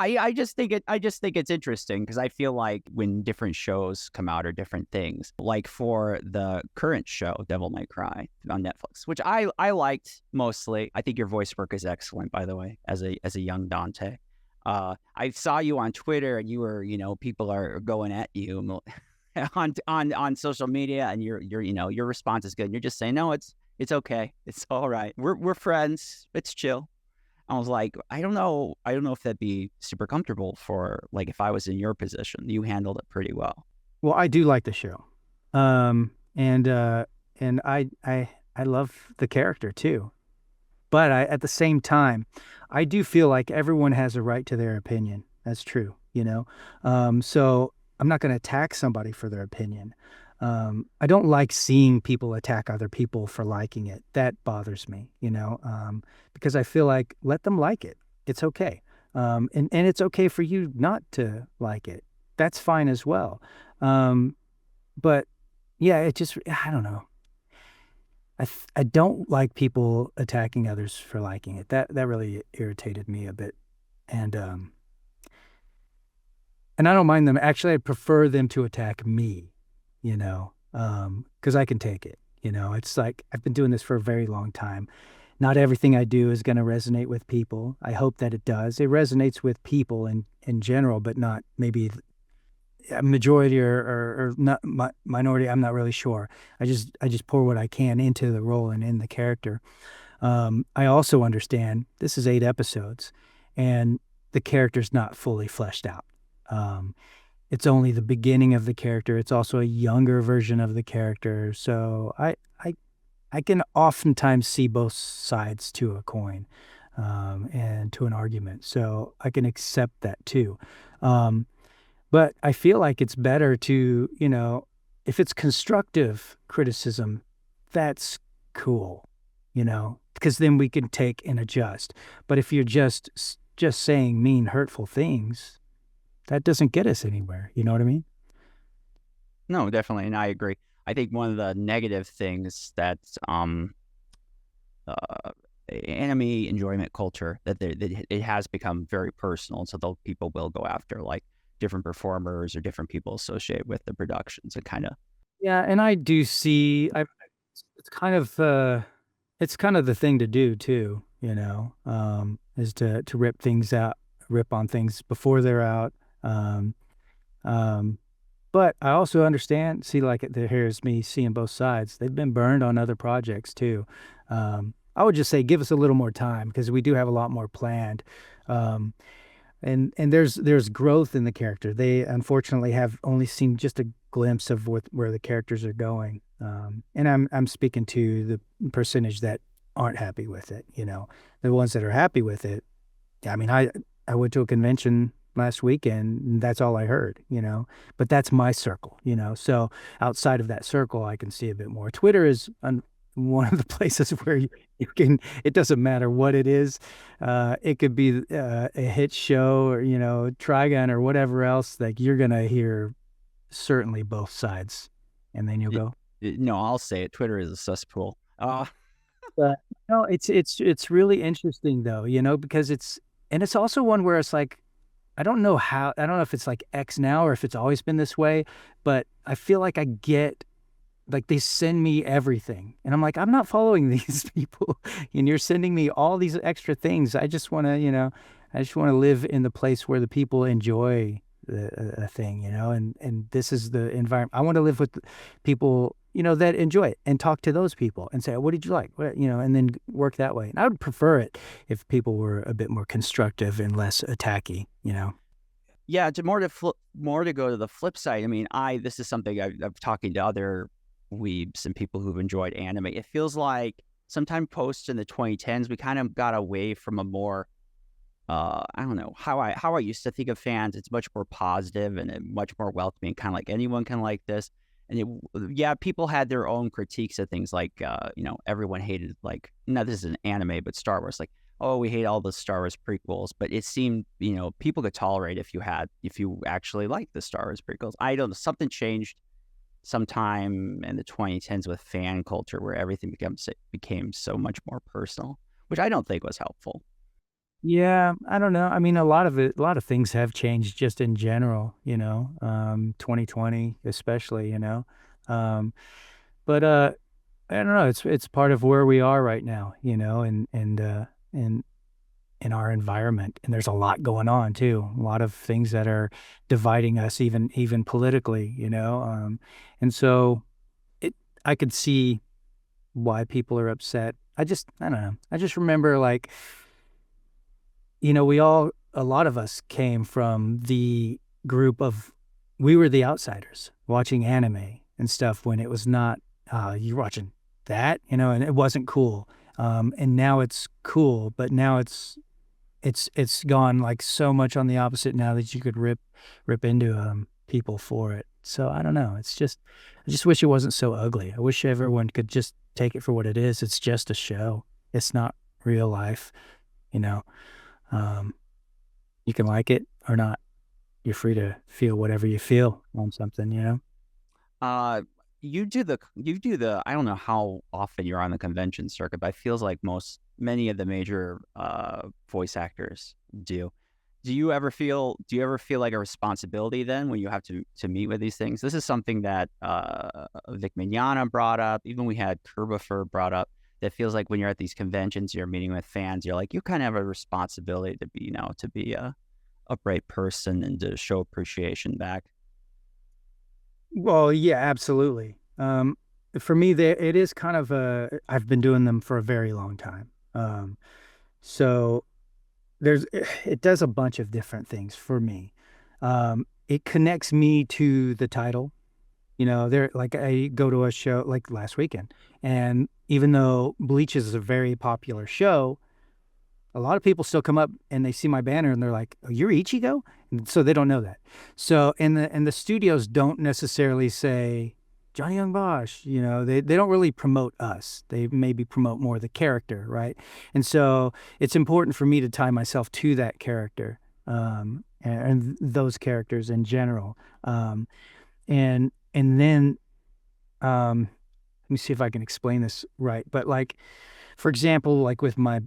I just think it's interesting because I feel like when different shows come out or different things, like for the current show, Devil May Cry on Netflix, which I liked mostly. I think your voice work is excellent, by the way, as a young Dante. I saw you on Twitter and you were, people are going at you on social media, and your response is good. And you're just saying, no, it's okay. It's all right. We're friends. It's chill. I was like, I don't know if that'd be super comfortable for, like, if I was in your position. You handled it pretty well. Well, I do like the show. And I love the character too. But at the same time, I do feel like everyone has a right to their opinion. That's true, So I'm not going to attack somebody for their opinion. I don't like seeing people attack other people for liking it. That bothers me, because I feel like let them like it. It's okay. And it's okay for you not to like it. That's fine as well. But yeah, I don't know. I don't like people attacking others for liking it. That really irritated me a bit. And and I don't mind them. Actually, I prefer them to attack me, because I can take it. It's like I've been doing this for a very long time. Not everything I do is going to resonate with people. I hope that it does. It resonates with people in general, but not maybe a majority or not minority. I'm not really sure. I just pour what I can into the role and in the character. I also understand this is 8 episodes, and the character's not fully fleshed out. Um, it's only the beginning of the character. It's also a younger version of the character. So I can oftentimes see both sides to a coin, and to an argument. So I can accept that too. Um, but I feel like it's better to, if it's constructive criticism, that's cool, because then we can take and adjust. But if you're just saying mean, hurtful things, that doesn't get us anywhere. You know what I mean? No, definitely, and I agree. I think one of the negative things that uh, anime enjoyment culture that it has become very personal, so those people will go after like different performers or different people associated with the productions and kind of. Yeah, and I do see. It's kind of it's kind of the thing to do too. Is to rip things out, rip on things before they're out. Um, um, but I also understand. See, like here's me seeing both sides. They've been burned on other projects too. I would just say give us a little more time because we do have a lot more planned. Um, and there's growth in the character. They unfortunately have only seen just a glimpse of where the characters are going. And I'm speaking to the percentage that aren't happy with it. The ones that are happy with it. I mean, I went to a convention last weekend, and that's all I heard. But that's my circle. So outside of that circle, I can see a bit more. Twitter is one of the places where you can. It doesn't matter what it is. It could be a hit show or Trigun or whatever else. Like you're gonna hear certainly both sides, and then you'll go. No, I'll say it. Twitter is a cesspool. But no, it's really interesting though, because it's also one where it's like I don't know how I don't know if it's like X now or if it's always been this way, but I feel like I get like they send me everything and I'm like I'm not following these people and you're sending me all these extra things. I just want to live in the place where the people enjoy a thing, and this is the environment. I want to live with people, that enjoy it and talk to those people and say, what did you like? And then work that way. And I would prefer it if people were a bit more constructive and less attacky, Yeah, more to go to the flip side. I mean, this is something I'm talking to other weebs and people who've enjoyed anime. It feels like sometime post in the 2010s, we kind of got away from a more I don't know how I used to think of fans. It's much more positive and much more welcoming, kind of like anyone can like this. And yeah, people had their own critiques of things like everyone hated like now this is an anime, but Star Wars like oh we hate all the Star Wars prequels, but it seemed people could tolerate if you actually liked the Star Wars prequels. I don't know, something changed sometime in the 2010s with fan culture where everything became so much more personal, which I don't think was helpful. Yeah, I don't know. I mean, a lot of things have changed just in general, 2020 especially, Um, but I don't know, it's part of where we are right now, and in our environment. And there's a lot going on too. A lot of things that are dividing us even politically, and so it I could see why people are upset. I don't know. I just remember like a lot of us came from the group of, we were the outsiders watching anime and stuff when it was not, you're watching that, and it wasn't cool. And now it's cool, but now it's gone like so much on the opposite now that you could rip into people for it. So I don't know. I just wish it wasn't so ugly. I wish everyone could just take it for what it is. It's just a show. It's not real life, you know. Um, you can like it or not. You're free to feel whatever you feel on something. Uh, you do the I don't know how often you're on the convention circuit, but it feels like many of the major voice actors do. do you ever feel like a responsibility then when you have to meet with these things? This is something that Vic Mignogna brought up. Even we had Kerbifer brought up. That feels like when you're at these conventions, you're meeting with fans. You're like, you kind of have a responsibility to be, to be a upright person and to show appreciation back. Well, yeah, absolutely. For me, there it is kind of I've been doing them for a very long time. So there's it does a bunch of different things for me. It connects me to the title. There like I go to a show like last weekend, and even though Bleach is a very popular show, a lot of people still come up and they see my banner and they're like, "Oh, you're Ichigo?" And so they don't know that. So and the studios don't necessarily say Johnny Young Bosch. They don't really promote us. They maybe promote more the character, right? And so it's important for me to tie myself to that character, and those characters in general. And then let me see if I can explain this right. But like, for example, like with my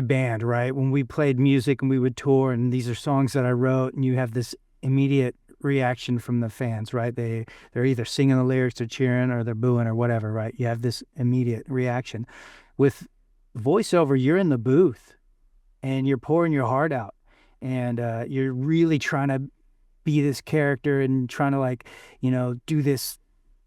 band, right? When we played music and we would tour, and these are songs that I wrote, and you have this immediate reaction from the fans, right? They're either singing the lyrics, they're cheering, or they're booing, or whatever, right? You have this immediate reaction. With voiceover, you're in the booth and you're pouring your heart out, and you're really trying to be this character and trying to like, do this,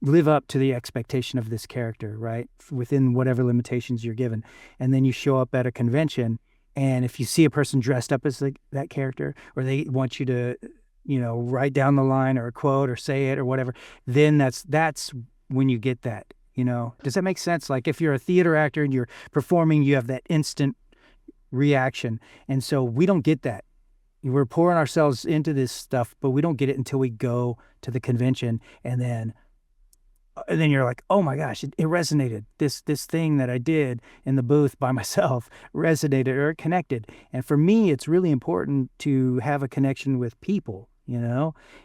live up to the expectation of this character, right? Within whatever limitations you're given. And then you show up at a convention, and if you see a person dressed up as that character, or they want you to, write down the line or a quote or say it or whatever, then that's when you get that. Does that make sense? Like if you're a theater actor and you're performing, you have that instant reaction. And so we don't get that. We're pouring ourselves into this stuff, but we don't get it until we go to the convention, and then you're like, oh my gosh, it resonated. This thing that I did in the booth by myself resonated, or it connected. And for me, it's really important to have a connection with people,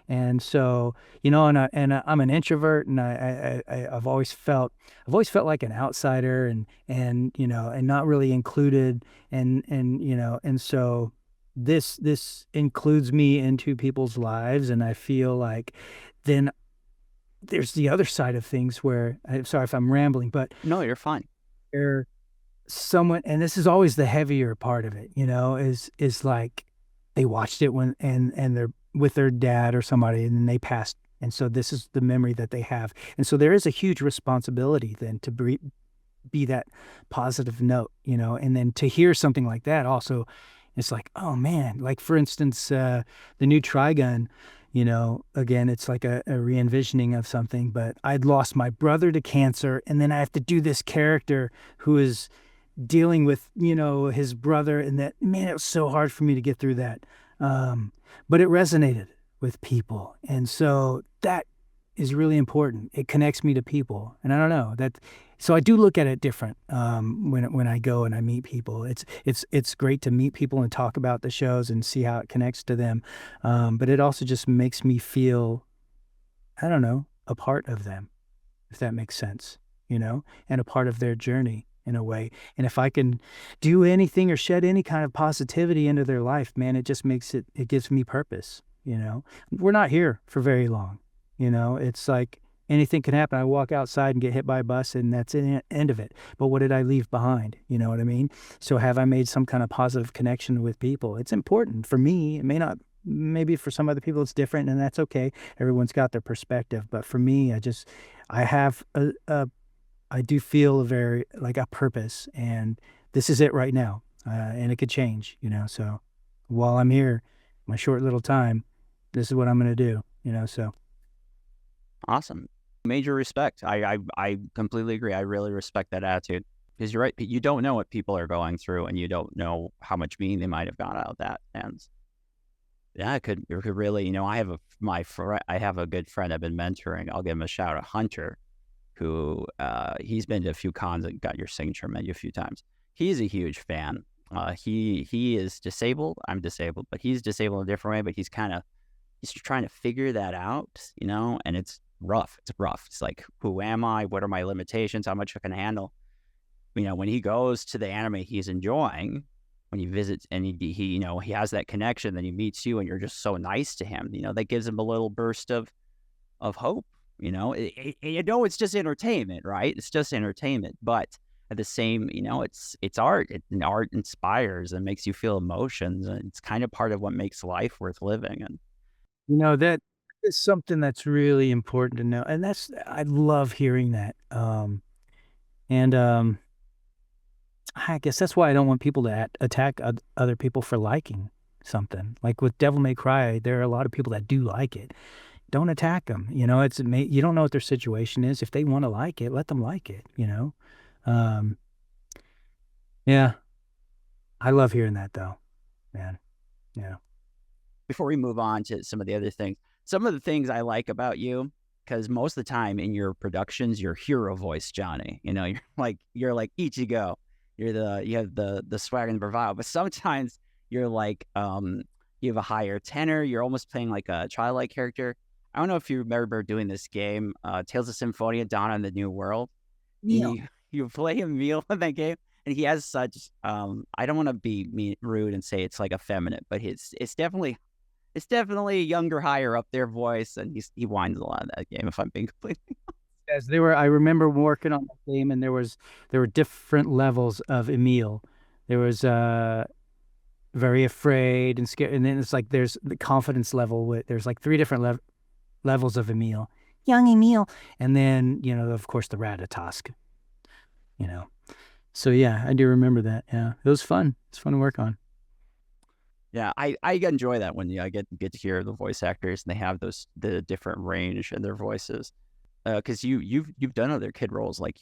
And so, I'm an introvert, and I've always felt like an outsider, and not really included, and so this includes me into people's lives, and I feel like then there's the other side of things where, I'm sorry if I'm rambling, but No, you're fine. there someone, and this is always the heavier part of it, is like they watched it and they're with their dad or somebody, and then they passed. And so this is the memory that they have. And so there is a huge responsibility then to be that positive note, and then to hear something like that also, it's like, oh man, like for instance, the new Trigun, again, it's like a re-envisioning of something, but I'd lost my brother to cancer, and then I have to do this character who is dealing with, his brother, and that, man, it was so hard for me to get through that. But it resonated with people. And so that is really important. It connects me to people. And I don't know so I do look at it different when I go and I meet people. It's great to meet people and talk about the shows and see how it connects to them. But it also just makes me feel, I don't know, a part of them, if that makes sense, and a part of their journey in a way. And if I can do anything or shed any kind of positivity into their life, man, it just it gives me purpose. We're not here for very long. It's like anything can happen. I walk outside and get hit by a bus, and that's the end of it. But what did I leave behind? You know what I mean? So have I made some kind of positive connection with people? It's important for me. It may not, maybe for some other people it's different, and that's okay. Everyone's got their perspective. But for me, I have I do feel like a purpose, and this is it right now. And it could change, so while I'm here, my short little time, this is what I'm going to do, so. Awesome. Major respect. I completely agree. I really respect that attitude, because you're right. You don't know what people are going through, and you don't know how much meaning they might have got out of that. And yeah, it could really, I have a good friend I've been mentoring. I'll give him a shout out, Hunter, who he's been to a few cons and got your signature, met you a few times. He's a huge fan. He is disabled. I'm disabled, but he's disabled in a different way. But he's trying to figure that out, and it's rough. It's rough. It's like, who am I? What are my limitations? How much I can handle? When he goes to the anime he's enjoying, when he visits and he you know, he has that connection, then he meets you and you're just so nice to him, you know, that gives him a little burst of hope, you know. You know, it's just entertainment, right? It's just entertainment, but at the same, you know, it's art. And art inspires and makes you feel emotions, and it's kind of part of what makes life worth living. And That is something that's really important to know, and I love hearing that. And I guess that's why I don't want people to attack other people for liking something. Like with Devil May Cry, there are a lot of people that do like it. Don't attack them. You know, you don't know what their situation is. If they want to like it, let them like it. You know, um, yeah, I love hearing that though, man. Yeah. before we move on to some of the other things, some of the things I like about you, because most of the time in your productions, you're hero voice, Johnny. You know, you're like Ichigo. You have the swag and the bravado, but sometimes you're like you have a higher tenor. You're almost playing like a childlike character. I don't know if you remember doing this game, Tales of Symphonia, Dawn in the New World. Yeah. You play Emil in that game, and he has such I don't want to be rude and say it's like effeminate, but it's definitely a younger, higher up there voice, and he whines a lot in that game. If I'm being completely As they were, I remember working on the game, and there were different levels of Emil. There was very afraid and scared, and then it's like there's the confidence level. There's like three different levels of Emil, young Emil, and then of course the Ratatosk. You know, so yeah, I do remember that. Yeah, it was fun. It's fun to work on. yeah, I enjoy that when I get to hear the voice actors and they have the different range in their voices. Because you've done other kid roles like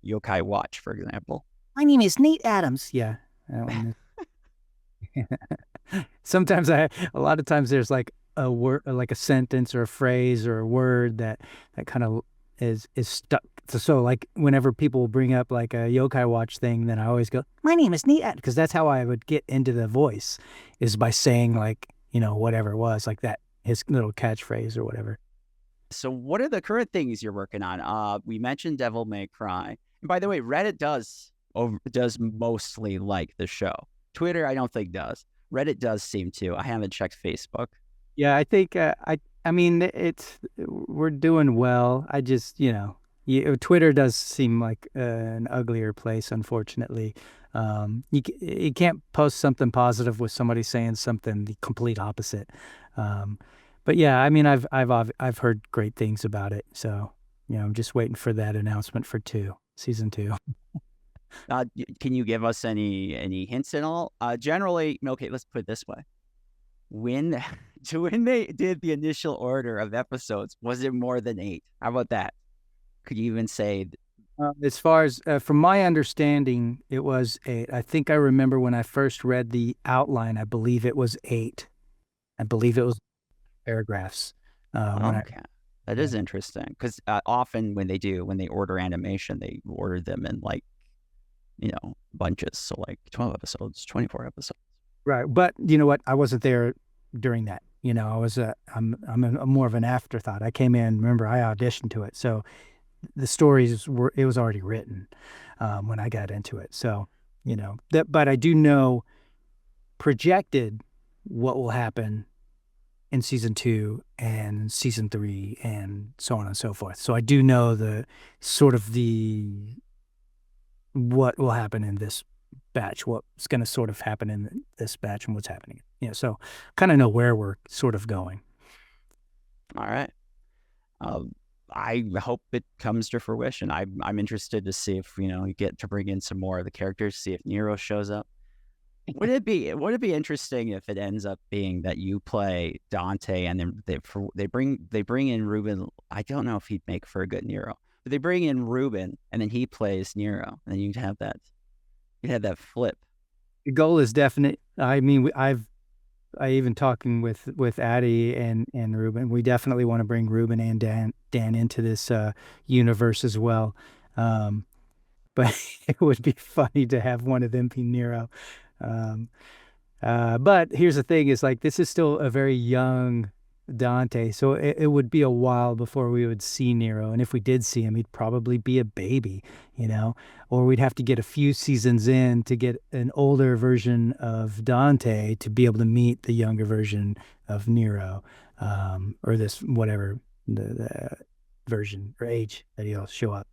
Yokai Watch, for example. My name is Nate Adams. Yeah, that one. Sometimes a lot of times there's like a word, like a sentence or a phrase or a word that kind of is stuck. So like whenever people bring up like a Yokai Watch thing, then I always go, "My name is Nate," because that's how I would get into the voice, is by saying like whatever it was, like that his little catchphrase or whatever. So what are the current things you're working on? We mentioned Devil May Cry. And by the way, Reddit does mostly like the show. Twitter, I don't think does. Reddit does seem to. I haven't checked Facebook. Yeah, I think I mean we're doing well. I just Twitter does seem like an uglier place, unfortunately. You can't post something positive with somebody saying something the complete opposite. But yeah, I mean I've heard great things about it. So I'm just waiting for that announcement for season 2. Can you give us any hints at all? Generally, okay, let's put it this way. When they did the initial order of episodes, was it more than 8? How about that? Could you even say? As far as from my understanding, it was 8. I think I remember when I first read the outline, I believe it was 8. I believe it was paragraphs. Okay, that is interesting, because often when they order animation, they order them in like bunches, so like 12 episodes, 24 episodes. Right, but you know what? I wasn't there during that. I was I'm more of an afterthought. I came in. Remember, I auditioned to it, so the stories it was already written when I got into it. So but I do know projected what will happen in season 2 and season 3 and so on and so forth. So I do know the sort of what will happen in this batch, what's going to sort of happen in this batch and what's happening. So kind of know where we're sort of going. All right. I hope it comes to fruition. I'm interested to see if you get to bring in some more of the characters, see if Nero shows up. Would it be interesting if it ends up being that you play Dante and then they bring in Ruben? I don't know if he'd make for a good Nero, but they bring in Ruben and then he plays Nero, and then you'd have that flip. The goal is definite. I mean, I even talking with Addie and Ruben. We definitely want to bring Ruben and Dan into this universe as well. But it would be funny to have one of them be Nero. But here's the thing: is like this is still a very young Dante. So it would be a while before we would see Nero. And if we did see him, he'd probably be a baby, you know, or we'd have to get a few seasons in to get an older version of Dante to be able to meet the younger version of Nero, or this, whatever the version or age that he'll show up.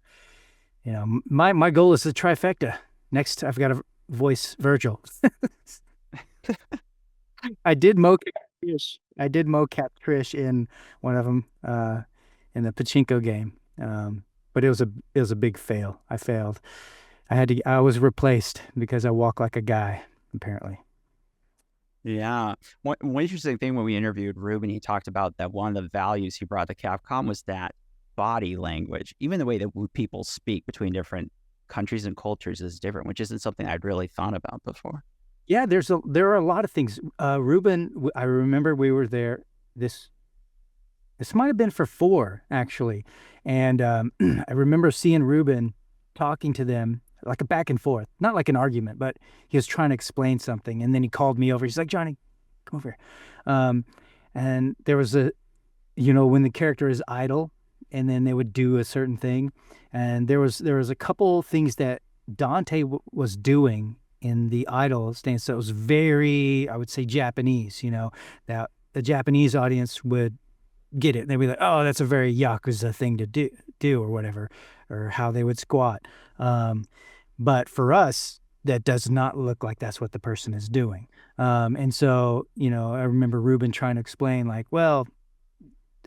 You know, my goal is the trifecta. Next, I've got to voice Virgil. I did mocap Trish. I did mocap Trish in one of them, in the pachinko game. But it was a big fail. I failed. I was replaced because I walk like a guy, apparently. Yeah. One interesting thing when we interviewed Ruben, he talked about that one of the values he brought to Capcom was that body language. Even the way that people speak between different countries and cultures is different, which isn't something I'd really thought about before. Yeah, there are a lot of things. Ruben, I remember we were there. This might have been for 4 actually, and I remember seeing Ruben talking to them like a back and forth, not like an argument, but he was trying to explain something, and then he called me over. He's like, "Johnny, come over here," and there was when the character is idle, and then they would do a certain thing, and there was a couple things that Dante was doing in the idol stance that was very, I would say, Japanese. That the Japanese audience would get it. They'd be like, "Oh, that's a very Yakuza thing to do or whatever," or how they would squat. But for us, that does not look like that's what the person is doing. And so, I remember Ruben trying to explain, like, well,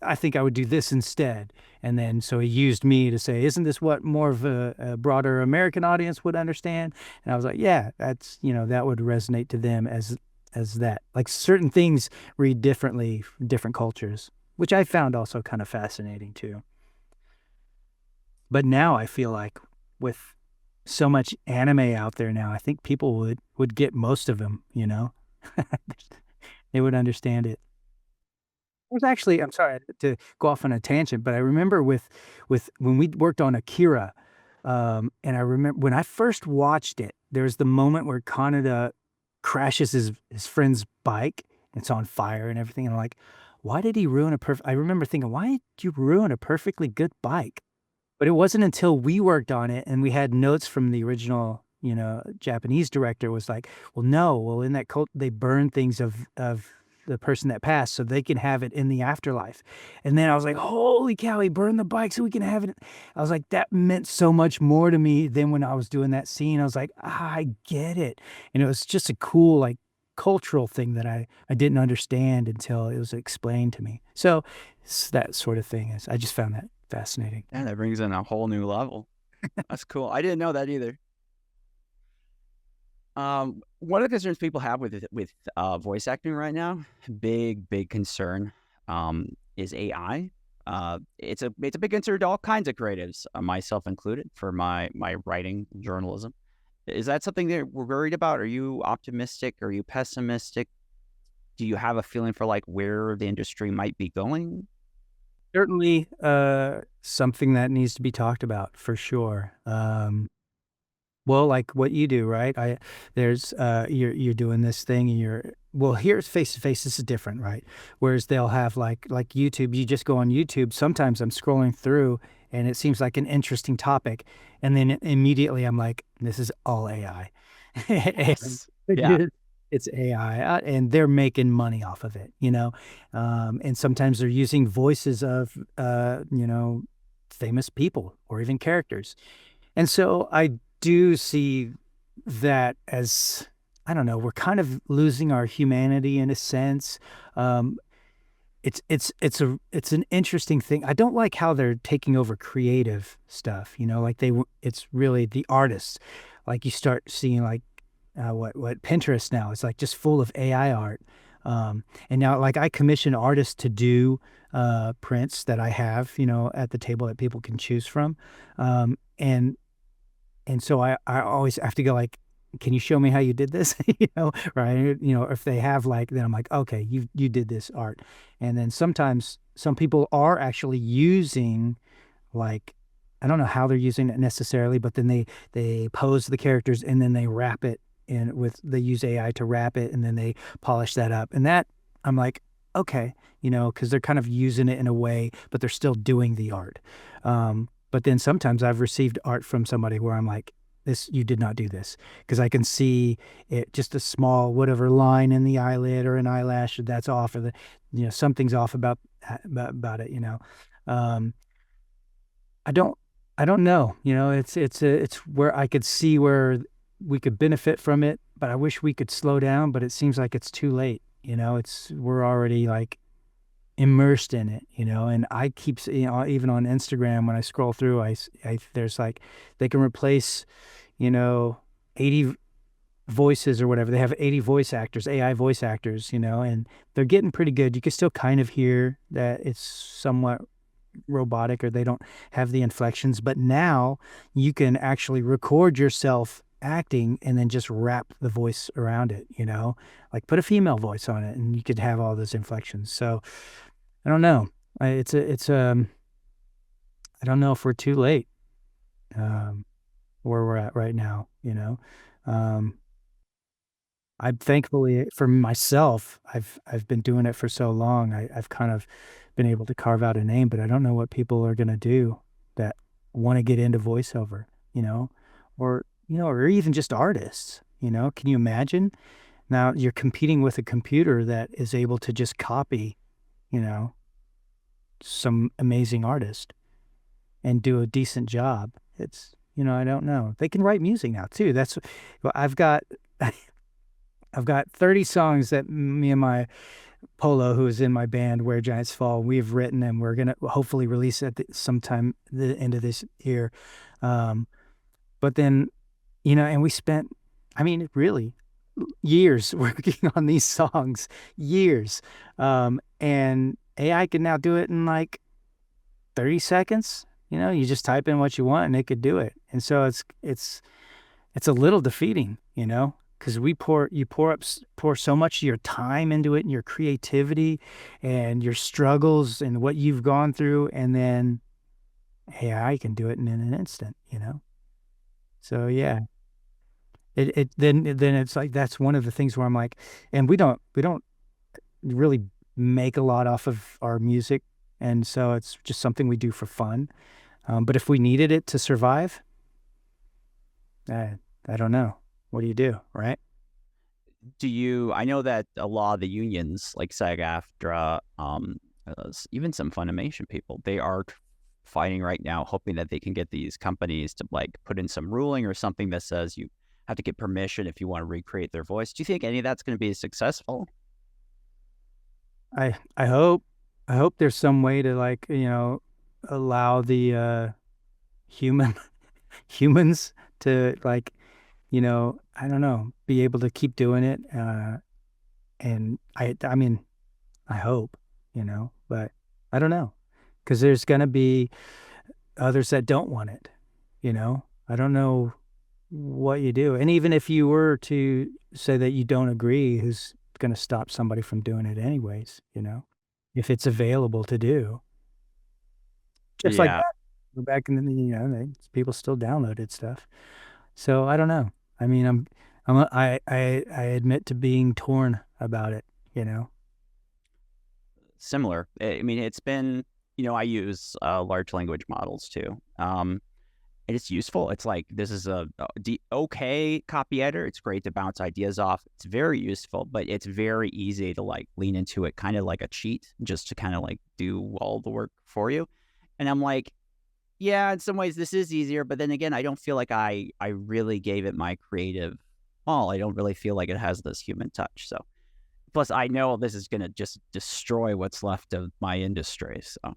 I think I would do this instead. And then so he used me to say, "Isn't this what more of a broader American audience would understand?" And I was like, "Yeah, that's, that would resonate to them as that." Like certain things read differently from different cultures, which I found also kind of fascinating too. But now I feel like with so much anime out there now, I think people would get most of them, They would understand it. Was actually, I'm sorry to go off on a tangent, but I remember with when we worked on Akira, and I remember when I first watched it, there was the moment where Kaneda crashes his friend's bike. It's on fire and everything, and I'm like, why did he ruin I remember thinking, why did you ruin a perfectly good bike? But it wasn't until we worked on it and we had notes from the original, Japanese director was like, well, no, well, in that cult, they burn things of the person that passed so they can have it in the afterlife. And then I was like, holy cow, he burned the bike so we can have it. I was like, that meant so much more to me than when I was doing that scene. I was like, I get it. And it was just a cool, like, cultural thing that I didn't understand until it was explained to me. So it's that sort of thing. I just found that fascinating. Yeah, that brings in a whole new level. That's cool. I didn't know that either. One of the concerns people have with voice acting right now, big concern, is AI. It's a big concern to all kinds of creatives, myself included, for my writing journalism. Is that something that we're worried about? Are you optimistic? Are you pessimistic? Do you have a feeling for like where the industry might be going? Certainly, something that needs to be talked about for sure. Well, like what you do, right? You're doing this thing, and well, here's face to face. This is different, right? Whereas they'll have like YouTube. You just go on YouTube. Sometimes I'm scrolling through, and it seems like an interesting topic, and then immediately I'm like, this is all AI. Yeah. It's AI, and they're making money off of it, and sometimes they're using voices of, famous people or even characters. And so I do see that as, I don't know, we're kind of losing our humanity in a sense. It's an interesting thing. I don't like how they're taking over creative stuff, like it's really the artists. Like you start seeing like what Pinterest now is like just full of AI art. And now like I commission artists to do prints that I have, at the table that people can choose from. And so I always have to go like, can you show me how you did this? Right? If they have like, then I'm like, okay, you did this art. And then sometimes some people are actually using like, I don't know how they're using it necessarily, but then they pose the characters and then they wrap it they use AI to wrap it and then they polish that up. And that I'm like, okay, because they're kind of using it in a way, but they're still doing the art. But then sometimes I've received art from somebody where I'm like, this, you did not do this, because I can see it, just a small whatever line in the eyelid or an eyelash that's off, or something's off about it. Um, I don't I don't know. It's where I could see where we could benefit from it, but I wish we could slow down, but it seems like it's too late. We're already like immersed in it, and I keep even on Instagram when I scroll through, there's like they can replace, you know, 80 voices or whatever. They have 80 voice actors, AI voice actors, and they're getting pretty good. You can still kind of hear that it's somewhat robotic, or they don't have the inflections, but now you can actually record yourself acting and then just wrap the voice around it, like put a female voice on it and you could have all those inflections. So I don't know. I don't know if we're too late, um, where we're at right now, um, I'm thankfully for myself, I've been doing it for so long. I've kind of been able to carve out a name, but I don't know what people are gonna do that want to get into voiceover, or even just artists. Can you imagine? Now you're competing with a computer that is able to just copy, you know, some amazing artist and do a decent job. I don't know. They can write music now too. Well, I've got 30 songs that me and my Polo, who is in my band Where Giants Fall, we've written, and we're gonna hopefully release it sometime the end of this year. Um, but then, and we spent, I mean, really years working on these songs, years. And AI can now do it in like 30 seconds. You just type in what you want and it could do it. And so it's a little defeating, because you pour so much of your time into it and your creativity and your struggles and what you've gone through, and then AI can do it in an instant. So yeah, then it's like that's one of the things where I'm like, and we don't really make a lot off of our music, and so it's just something we do for fun. But if we needed it to survive, I don't know. What do you do, right? I know that a lot of the unions, like SAG-AFTRA, even some Funimation people, they are fighting right now, hoping that they can get these companies to like put in some ruling or something that says you have to get permission if you want to recreate their voice. Do you think any of that's going to be successful? I hope there's some way to, like, allow the human humans to, like, I don't know, be able to keep doing it. And I mean, I hope, but I don't know, because there's gonna be others that don't want it. I don't know what you do, and even if you were to say that you don't agree, who's gonna stop somebody from doing it anyways? If it's available to do, just like Yeah. that. Back in the, people still downloaded stuff. So I don't know. I mean, I admit to being torn about it. You know. Similar. I mean, it's been, I use large language models too. And it's useful. It's like, this is okay copy editor. It's great to bounce ideas off. It's very useful, but it's very easy to like lean into it, kind of like a cheat, just to kind of like do all the work for you. And I'm like, yeah, in some ways this is easier, but then again, I don't feel like I really gave it my creative all. I don't really feel like it has this human touch. So plus, I know this is going to just destroy what's left of my industry. So,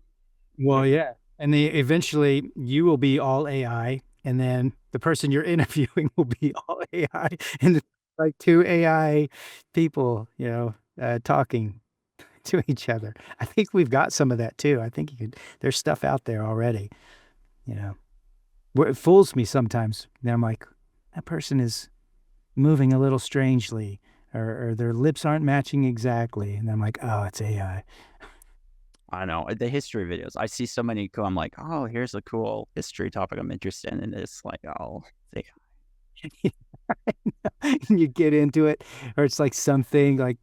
Well, yeah. And eventually you will be all AI, and then the person you're interviewing will be all AI, and it's like two AI people, talking to each other. I think we've got some of that too. I think there's stuff out there already, you know. It fools me sometimes. And I'm like, that person is moving a little strangely, or their lips aren't matching exactly. And I'm like, oh, it's AI. I don't know the history videos. I see so many cool. I'm like, oh, here's a cool history topic I'm interested in. And it's like, oh, and you get into it, or it's like something like,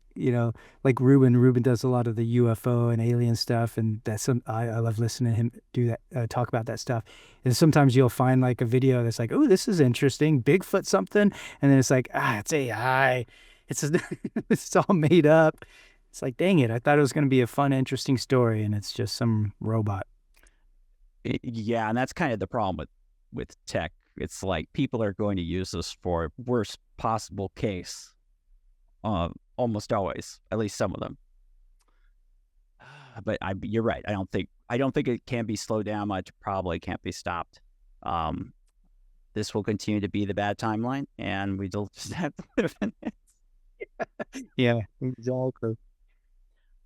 like Ruben does a lot of the UFO and alien stuff, and that's I love listening to him do that, talk about that stuff. And sometimes you'll find like a video that's like, oh, this is interesting, Bigfoot something, and then it's like, it's AI, it's it's all made up. It's like, dang it, I thought it was going to be a fun, interesting story, and it's just some robot. Yeah, and that's kind of the problem with tech. It's like people are going to use this for worst possible case, almost always, at least some of them. But you're right. I don't think it can be slowed down much. Probably can't be stopped. This will continue to be the bad timeline, and we just have to live in it. Yeah, exactly.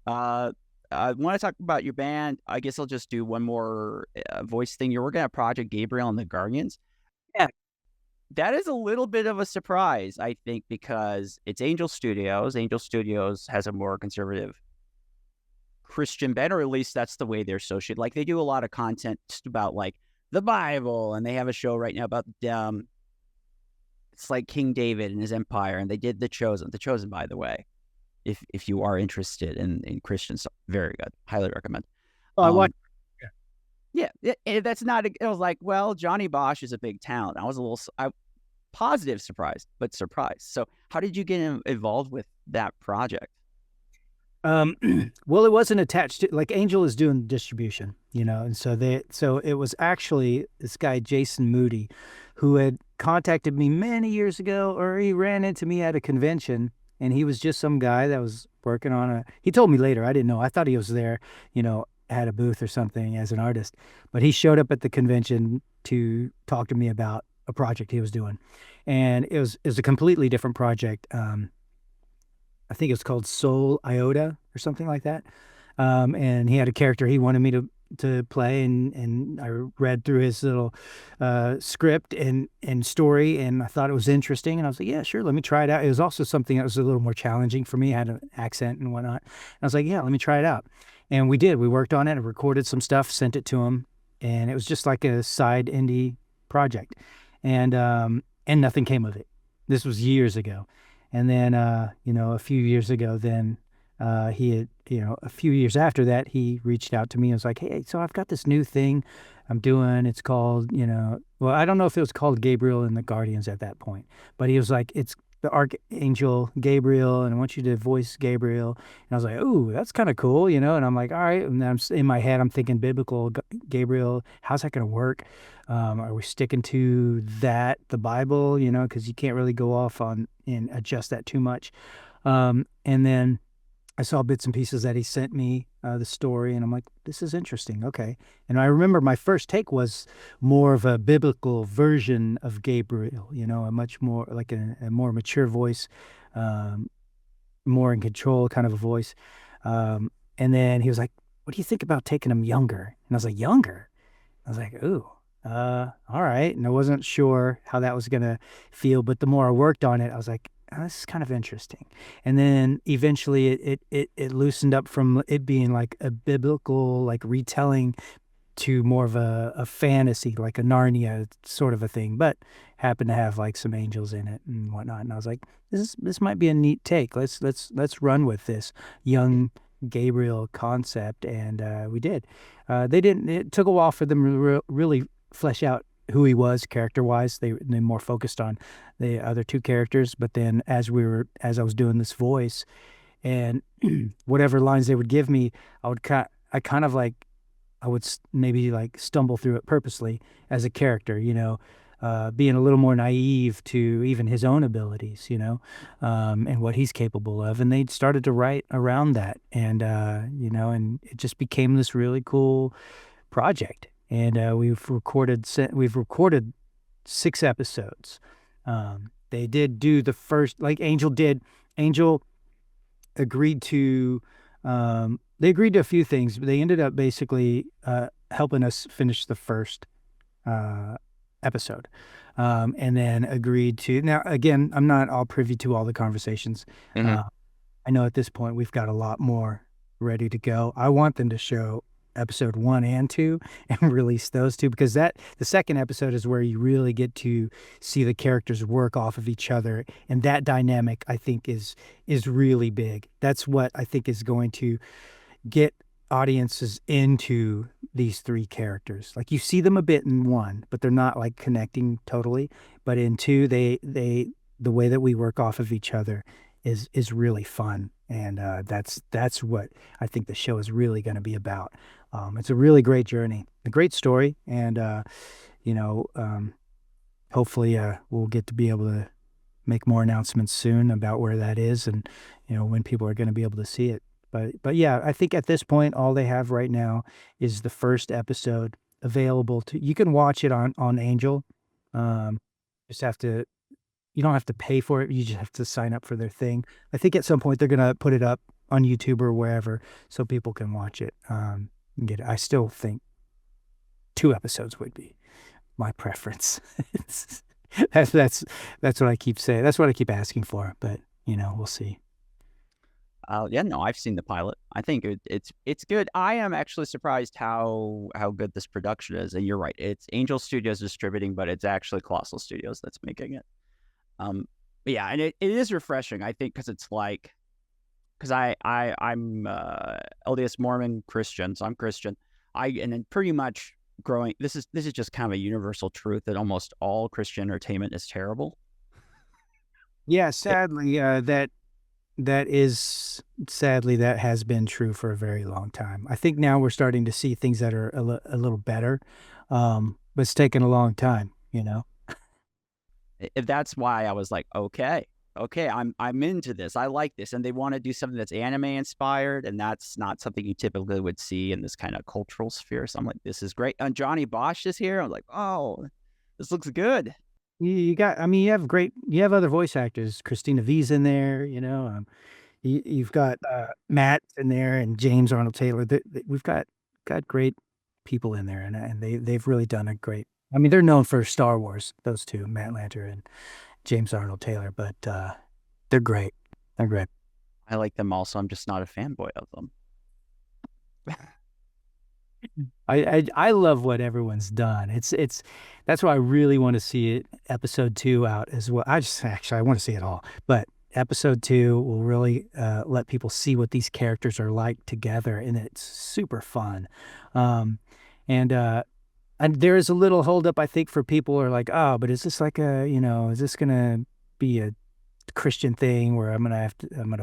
I want to talk about your band. I guess I'll just do one more voice thing. You're working on Project Gabriel and the Guardians. Yeah. That is a little bit of a surprise, I think, because it's Angel Studios. Angel Studios has a more conservative Christian bent, or at least that's the way they're associated. Like they do a lot of content just about like the Bible, and they have a show right now about it's like King David and his empire, and they did The Chosen. The Chosen, by the way, if you are interested in Christian stuff, very good, highly recommend. Oh, I watched. Yeah, that's not. It was like, well, Johnny Bosch is a big talent. I was a little positive surprised, but surprised. So, how did you get involved with that project? Well, it wasn't attached to, like, Angel is doing distribution, and so it was actually this guy Jason Moody, who had contacted me many years ago, or he ran into me at a convention, and he was just some guy that was working on he told me later, I didn't know, I thought he was there, had a booth or something as an artist, but he showed up at the convention to talk to me about a project he was doing, and it was a completely different project. I think it was called Soul Iota or something like that. And he had a character he wanted me to play, and I read through his little script and story, and I thought it was interesting, and I was like, yeah, sure, let me try it out. It was also something that was a little more challenging for me. I had an accent and whatnot. And I was like, yeah, let me try it out. And we did. We worked on it, and recorded some stuff, sent it to him, and it was just like a side indie project. And nothing came of it. This was years ago. And then, a few years ago, then he had, a few years after that, he reached out to me and was like, hey, so I've got this new thing I'm doing. It's called, well, I don't know if it was called Gabriel and the Guardians at that point, but he was like, it's the Archangel Gabriel, and I want you to voice Gabriel. And I was like, ooh, that's kind of cool, and I'm like, all right. And then in my head, I'm thinking biblical Gabriel, how's that going to work? Are we sticking to that, the Bible, because you can't really go off on and adjust that too much. And then I saw bits and pieces that he sent me, the story, and I'm like, this is interesting. Okay. And I remember my first take was more of a biblical version of Gabriel, a much more like a more mature voice, more in control kind of a voice. And then he was like, what do you think about taking him younger? And I was like, younger? I was like, ooh, all right. And I wasn't sure how that was going to feel, but the more I worked on it, I was like, this is kind of interesting. And then eventually it loosened up from it being like a biblical, like retelling, to more of a fantasy, like a Narnia sort of a thing, but happened to have like some angels in it and whatnot. And I was like, this might be a neat take. Let's run with this young Gabriel concept. And we did. It took a while for them to really flesh out who he was character wise. They more focused on the other two characters, but then as I was doing this voice and whatever lines they would give me, I would maybe like stumble through it purposely as a character, being a little more naive to even his own abilities, and what he's capable of. And they started to write around that, and and it just became this really cool project. And we've recorded 6 episodes. They did do the first, like Angel did. Angel agreed to. They agreed to a few things, but they ended up basically helping us finish the first episode, and then agreed to. Now, again, I'm not all privy to all the conversations. Mm-hmm. I know at this point we've got a lot more ready to go. I want them to show episode 1 and 2 and release those two, because the second episode is where you really get to see the characters work off of each other, and that dynamic I think is really big. That's what I think is going to get audiences into these three characters. Like, you see them a bit in one, but they're not like connecting totally. But in two, the way that we work off of each other is really fun, and that's what I think the show is really going to be about. It's a really great journey, a great story, and you know, hopefully we'll get to be able to make more announcements soon about where that is, and when people are going to be able to see it. But yeah, I think at this point all they have right now is the first episode available to you can watch it on Angel. Um, just have to You don't have to pay for it. You just have to sign up for their thing. I think at some point they're gonna put it up on YouTube or wherever so people can watch it. And get it. I still think 2 episodes would be my preference. That's what I keep saying. That's what I keep asking for. But we'll see. Yeah, no, I've seen the pilot. I think it's good. I am actually surprised how good this production is. And you're right, it's Angel Studios distributing, but it's actually Colossal Studios that's making it. But yeah, and it is refreshing, I think, because it's like, because I'm LDS Mormon Christian, so I'm Christian. And then pretty much growing, this is just kind of a universal truth that almost all Christian entertainment is terrible. Yeah, sadly, that has been true for a very long time. I think now we're starting to see things that are a little better, but it's taken a long time. That's why I was like, okay, I'm into this. I like this, and they want to do something that's anime inspired, and that's not something you typically would see in this kind of cultural sphere. So I'm like, this is great. And Johnny Bosch is here. I'm like, oh, this looks good. You have other voice actors. Christina V's in there. You've got Matt in there and James Arnold Taylor. We've got great people in there, and they've really done a great. I mean, they're known for Star Wars. Those two, Matt Lanter and James Arnold Taylor, but they're great. They're great. I like them also. I'm just not a fanboy of them. I love what everyone's done. That's why I really want to see episode 2 out as well. I want to see it all, but episode 2 will really let people see what these characters are like together, and it's super fun. And there is a little holdup, I think, for people who are like, oh, but is this like is this gonna be a Christian thing where I'm gonna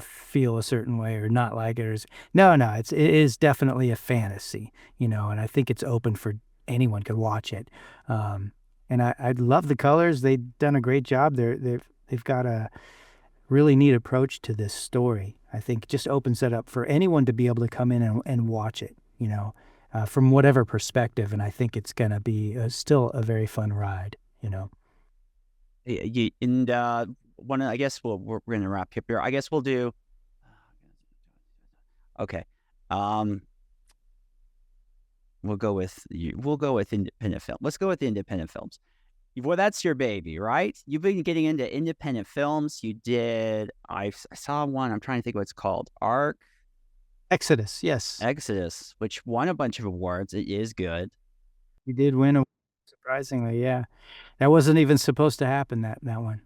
feel a certain way or not like it? No, it is definitely a fantasy, and I think it's open for anyone could watch it. And I love the colors. They've done a great job. They've got a really neat approach to this story. I think just opens it up for anyone to be able to come in and watch it, from whatever perspective. And I think it's going to be still a very fun ride, And I guess we're going to wrap up here. I guess we'll do. Okay. We'll go with independent film. Let's go with independent films. Well, that's your baby, right? You've been getting into independent films. You did. I saw one. I'm trying to think what it's called. Exodus, yes. Exodus, which won a bunch of awards. It is good. You did win, surprisingly, yeah. That wasn't even supposed to happen, that one.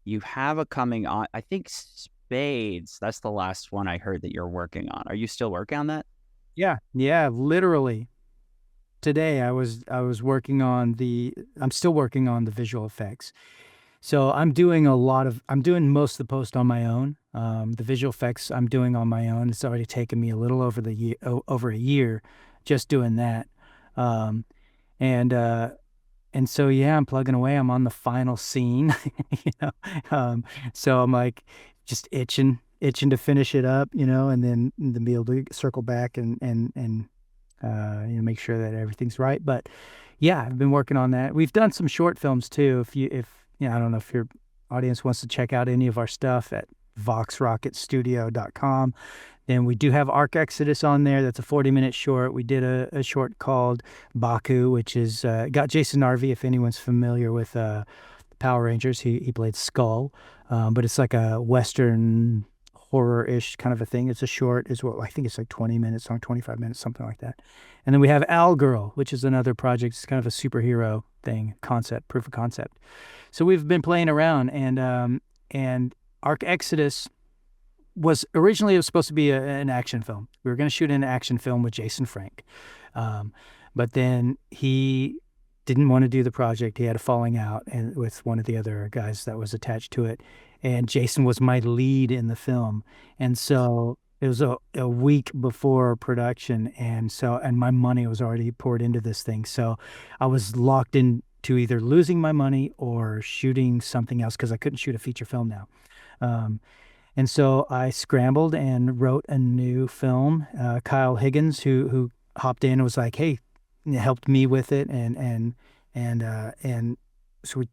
You have a coming on, I think, Spades. That's the last one I heard that you're working on. Are you still working on that? Yeah, literally. Today I was working on I'm still working on the visual effects. So I'm doing most of the post on my own. The visual effects I'm doing on my own. It's already taken me a little over a year just doing that. And so, yeah, I'm plugging away. I'm on the final scene, so I'm like just itching to finish it up, and then be able to circle back and make sure that everything's right. But yeah, I've been working on that. We've done some short films too. I don't know if your audience wants to check out any of our stuff at voxrocketstudio.com. Then we do have Arc Exodus on there. That's a 40-minute short. We did a short called Baku, which is got Jason Narvey, if anyone's familiar with Power Rangers. He played Skull, but it's like a Western horror-ish kind of a thing. It's a short, is what I think it's like 20 minutes long, 25 minutes, something like that. And then we have Owl Girl, which is another project. It's kind of a superhero thing, concept, proof of concept. So we've been playing around, and Arc Exodus was originally, it was supposed to be an action film. We were going to shoot an action film with Jason Frank. But then he didn't want to do the project. He had a falling out and with one of the other guys that was attached to it. And Jason was my lead in the film. And so it was a week before production. And my money was already poured into this thing. So I was locked into either losing my money or shooting something else because I couldn't shoot a feature film now. And so I scrambled and wrote a new film. Kyle Higgins, who hopped in and was like, "Hey," helped me with it, and so we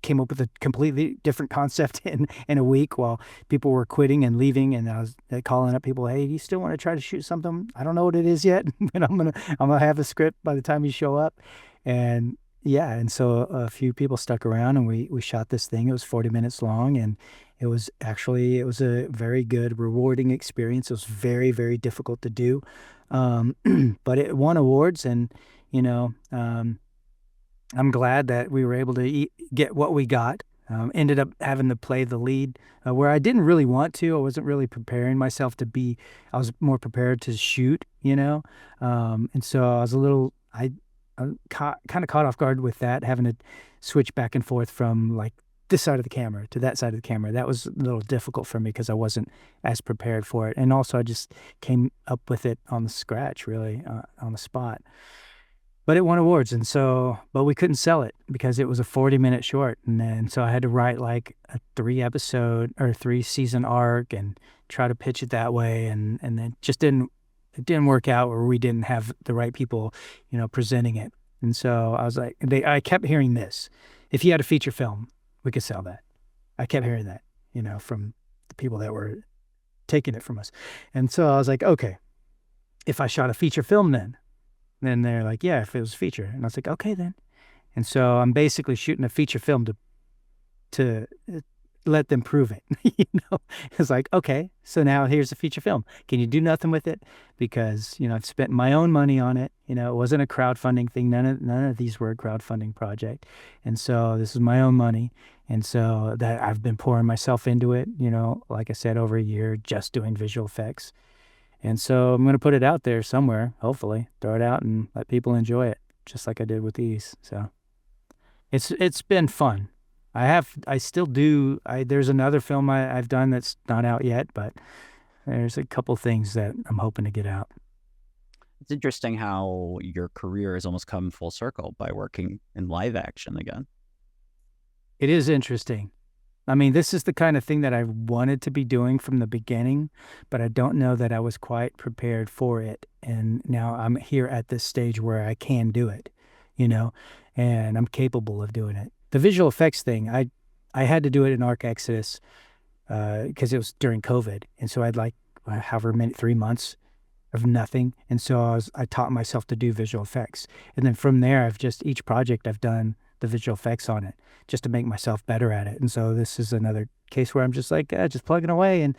came up with a completely different concept in a week while people were quitting and leaving, and I was calling up people, "Hey, do you still want to try to shoot something? I don't know what it is yet, but I'm gonna have a script by the time you show up." And yeah, and so a few people stuck around, and we shot this thing. It was 40 minutes long, and it was a very good, rewarding experience. It was very, very difficult to do, but it won awards, and you know, I'm glad that we were able to get what we got. Ended up having to play the lead, where I didn't really want to. I wasn't really preparing myself to be. I was more prepared to shoot, and so I was I'm kind of caught off guard with that, having to switch back and forth from like this side of the camera to that side of the camera. That was a little difficult for me because I wasn't as prepared for it. And also I just came up with it on the scratch, really, on the spot. But it won awards. But we couldn't sell it because it was a 40-minute short. And then, so I had to write like a 3-season arc and try to pitch it that way. And then it didn't work out, or we didn't have the right people, presenting it. And so I was like, I kept hearing this. If you had a feature film, we could sell that. I kept hearing that, from the people that were taking it from us. And so I was like, okay, if I shot a feature film then they're like, yeah, if it was a feature. And I was like, okay, then. And so I'm basically shooting a feature film to let them prove it. It's like, okay, so now here's a feature film. Can you do nothing with it? Because, I've spent my own money on it. It wasn't a crowdfunding thing. None of these were a crowdfunding project. And so this is my own money. And so that I've been pouring myself into it, like I said, over a year, just doing visual effects. And so I'm going to put it out there somewhere, hopefully, throw it out and let people enjoy it, just like I did with these. So it's been fun. I still do. There's another film I've done that's not out yet, but there's a couple things that I'm hoping to get out. It's interesting how your career has almost come full circle by working in live action again. It is interesting. I mean, this is the kind of thing that I wanted to be doing from the beginning, but I don't know that I was quite prepared for it. And now I'm here at this stage where I can do it, and I'm capable of doing it. The visual effects thing, I had to do it in Arc Exodus because it was during COVID. And so I'd like however many, 3 months of nothing. And so I taught myself to do visual effects. And then from there, each project I've done the visual effects on it just to make myself better at it. And so this is another case where I'm just like, just plugging away. And,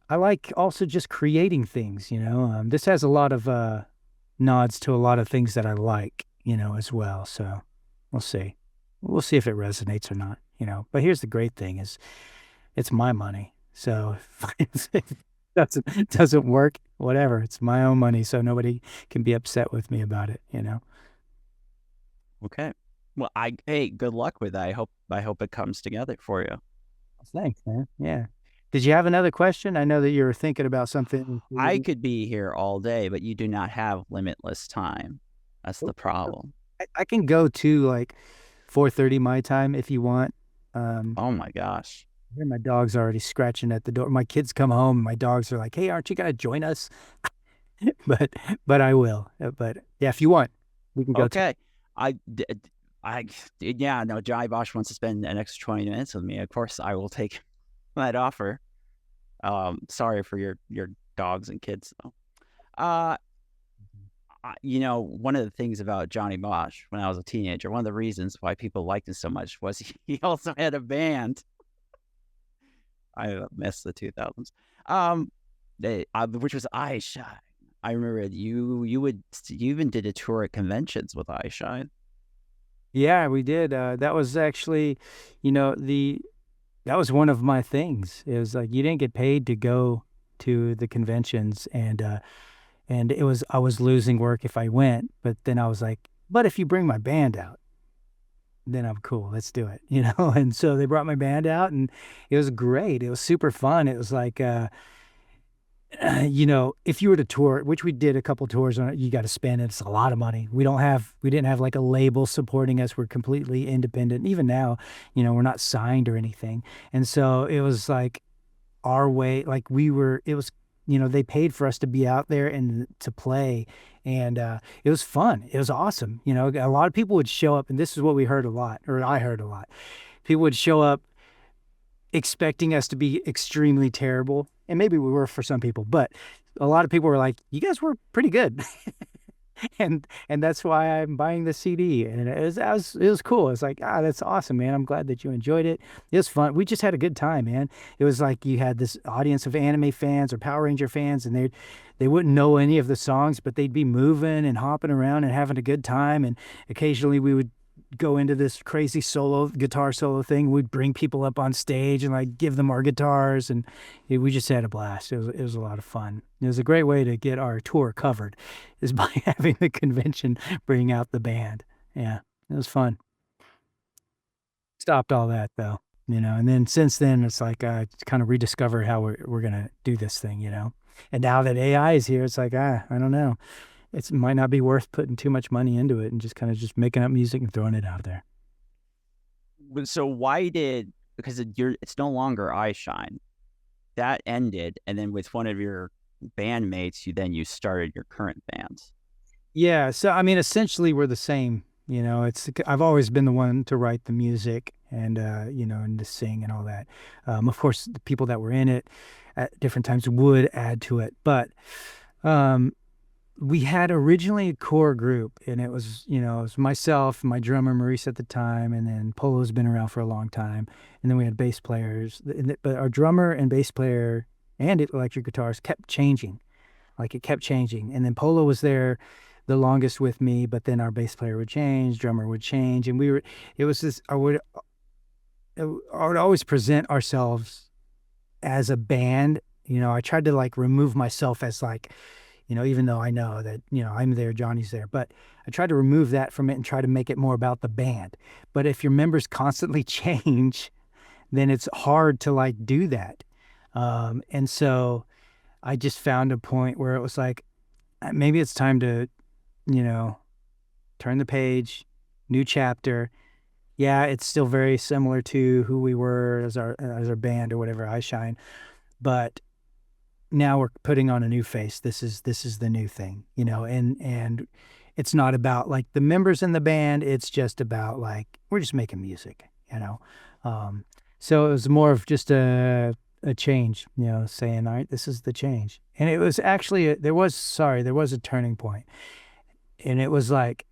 I like also just creating things, this has a lot of nods to a lot of things that I like, as well. So we'll see. We'll see if it resonates or not, but here's the great thing is it's my money. So if it doesn't work, whatever, it's my own money. So nobody can be upset with me about it, Okay. Well, hey, good luck with that. I hope it comes together for you. Thanks, man. Yeah. Did you have another question? I know that you were thinking about something. I could be here all day, but you do not have limitless time. That's the problem. I can go to like 4:30 my time if you want. Oh my gosh. I hear my dog's already scratching at the door. My kids come home. My dogs are like, "Hey, aren't you gonna join us?" but I will. But yeah, if you want, we can go. Okay. Yeah, no, Johnny Bosch wants to spend an extra 20 minutes with me. Of course, I will take that offer. Sorry for your dogs and kids, though. One of the things about Johnny Bosch when I was a teenager, one of the reasons why people liked him so much was he also had a band. I missed the 2000s. Which was I Shine. I remember you even did a tour at conventions with I Shine. Yeah, we did. That was actually, you know, that was one of my things. It was like you didn't get paid to go to the conventions, and it was I was losing work if I went, but then I was like, but if you bring my band out, then I'm cool. Let's do it, you know. And so they brought my band out, and it was great. It was super fun. It was like, you know, if you were to tour, which we did a couple tours on it, you got to spend it. It's a lot of money. We didn't have like a label supporting us. We're completely independent. Even now, you know, we're not signed or anything. And so it was like our way, like it was, you know, they paid for us to be out there and to play. And it was fun. It was awesome. You know, a lot of people would show up, and this is what we heard a lot, or I heard a lot. People would show up expecting us to be extremely terrible. And maybe we were for some people, but a lot of people were like, you guys were pretty good. And that's why I'm buying the CD. And it was cool. It's like, that's awesome, man. I'm glad that you enjoyed it. It was fun. We just had a good time, man. It was like you had this audience of anime fans or Power Ranger fans, and they wouldn't know any of the songs, but they'd be moving and hopping around and having a good time. And occasionally we would go into this crazy guitar solo thing. We'd bring people up on stage and like give them our guitars, and we just had a blast. It was a lot of fun. It was a great way to get our tour covered, is by having the convention bring out the band. Yeah, it was fun. Stopped all that though, you know. And then since then, it's like I kind of rediscovered how we're gonna do this thing, you know. And now that AI is here, it's like I don't know. It might not be worth putting too much money into it and just kind of just making up music and throwing it out there. So why did because it's no longer I Shine that ended, and then with one of your bandmates, you started your current bands. Yeah, so I mean, essentially we're the same. You know, I've always been the one to write the music and you know, and to sing and all that. Of course, the people that were in it at different times would add to it, but um, we had originally a core group, and it was, you know, it was myself, my drummer Maurice at the time, and then Polo's been around for a long time, and then we had bass players, but our drummer and bass player and electric guitars kept changing, like it kept changing, and then Polo was there the longest with me, but then our bass player would change, drummer would change, and it was this, I would always present ourselves as a band. You know, I tried to like remove myself as like, you know, even though I know that, you know, I'm there, Johnny's there, but I tried to remove that from it and try to make it more about the band. But if your members constantly change, then it's hard to like do that. And so I just found a point where it was like, maybe it's time to, you know, turn the page, new chapter. Yeah, it's still very similar to who we were as our band or whatever, I Shine, but now we're putting on a new face. This is the new thing, you know, and it's not about like the members in the band. It's just about like we're just making music, you know. So it was more of just a change, you know, saying, all right, this is the change. And it was actually there was a turning point, and it was like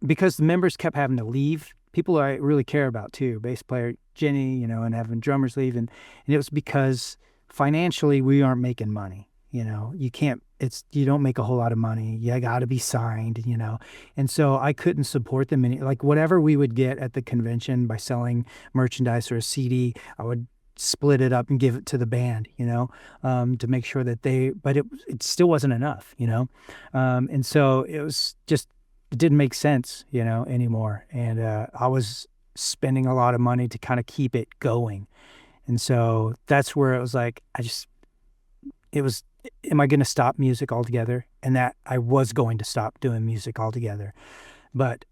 because the members kept having to leave. People I really care about too, bass player Jenny, you know, and having drummers leave, and it was because financially we aren't making money. You know, you don't make a whole lot of money. You got to be signed, you know. And so I couldn't support them like whatever we would get at the convention by selling merchandise or a CD, I would split it up and give it to the band, you know, to make sure that but it still wasn't enough, you know. And so it didn't make sense, you know, anymore. And I was spending a lot of money to kind of keep it going. And so that's where it was like, am I going to stop music altogether? And that I was going to stop doing music altogether. But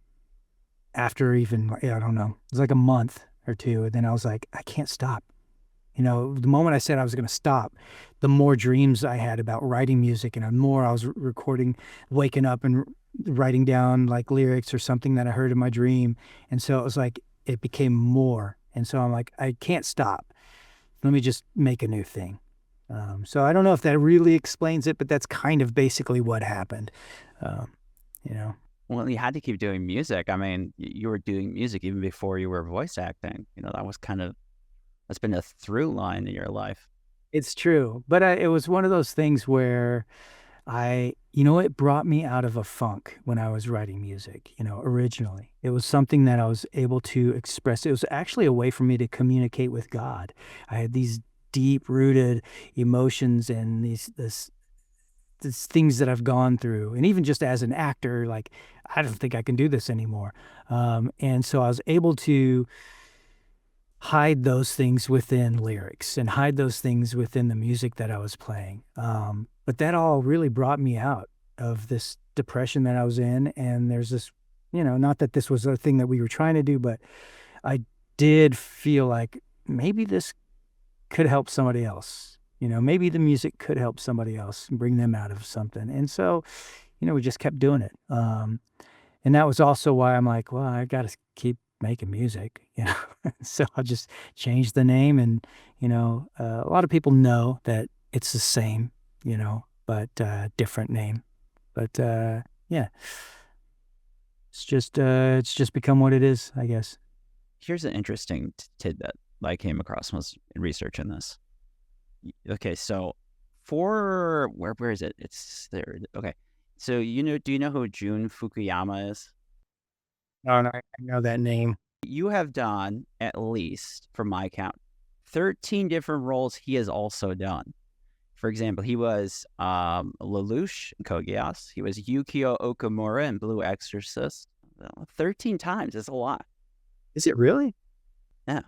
after even, I don't know, it was like a month or two. And then I was like, I can't stop. You know, the moment I said I was going to stop, the more dreams I had about writing music, and the more I was recording, waking up and writing down like lyrics or something that I heard in my dream. And so it was like, it became more. And so I'm like, I can't stop. Let me just make a new thing. So I don't know if that really explains it, but that's kind of basically what happened. You know. Well, you had to keep doing music. I mean, you were doing music even before you were voice acting. You know, that was kind of That's been a through line in your life. It's true. But it was one of those things where it brought me out of a funk when I was writing music, originally. It was something that I was able to express. It was actually a way for me to communicate with God. I had these deep rooted emotions and these things that I've gone through. And even just as an actor, like, I don't think I can do this anymore. And so I was able to hide those things within lyrics and hide those things within the music that I was playing. But that all really brought me out of this depression that I was in. And there's this, not that this was a thing that we were trying to do, but I did feel like maybe this could help somebody else. Maybe the music could help somebody else and bring them out of something. And so, we just kept doing it. And that was also why I'm like, well, I got to keep making music. So I'll just change the name. And, a lot of people know that it's the same, but different name. But yeah, it's just become what it is, I guess. Here's an interesting tidbit I came across when I was researching this. Okay, so for where is it? It's there. Okay, so do you know who Jun Fukuyama is? Oh, no, I know that name. You have done, at least from my count, 13 different roles he has also done. For example, he was Lelouch in Code Geass. He was Yukio Okamura in Blue Exorcist. 13 times is a lot. Is it really? Yeah.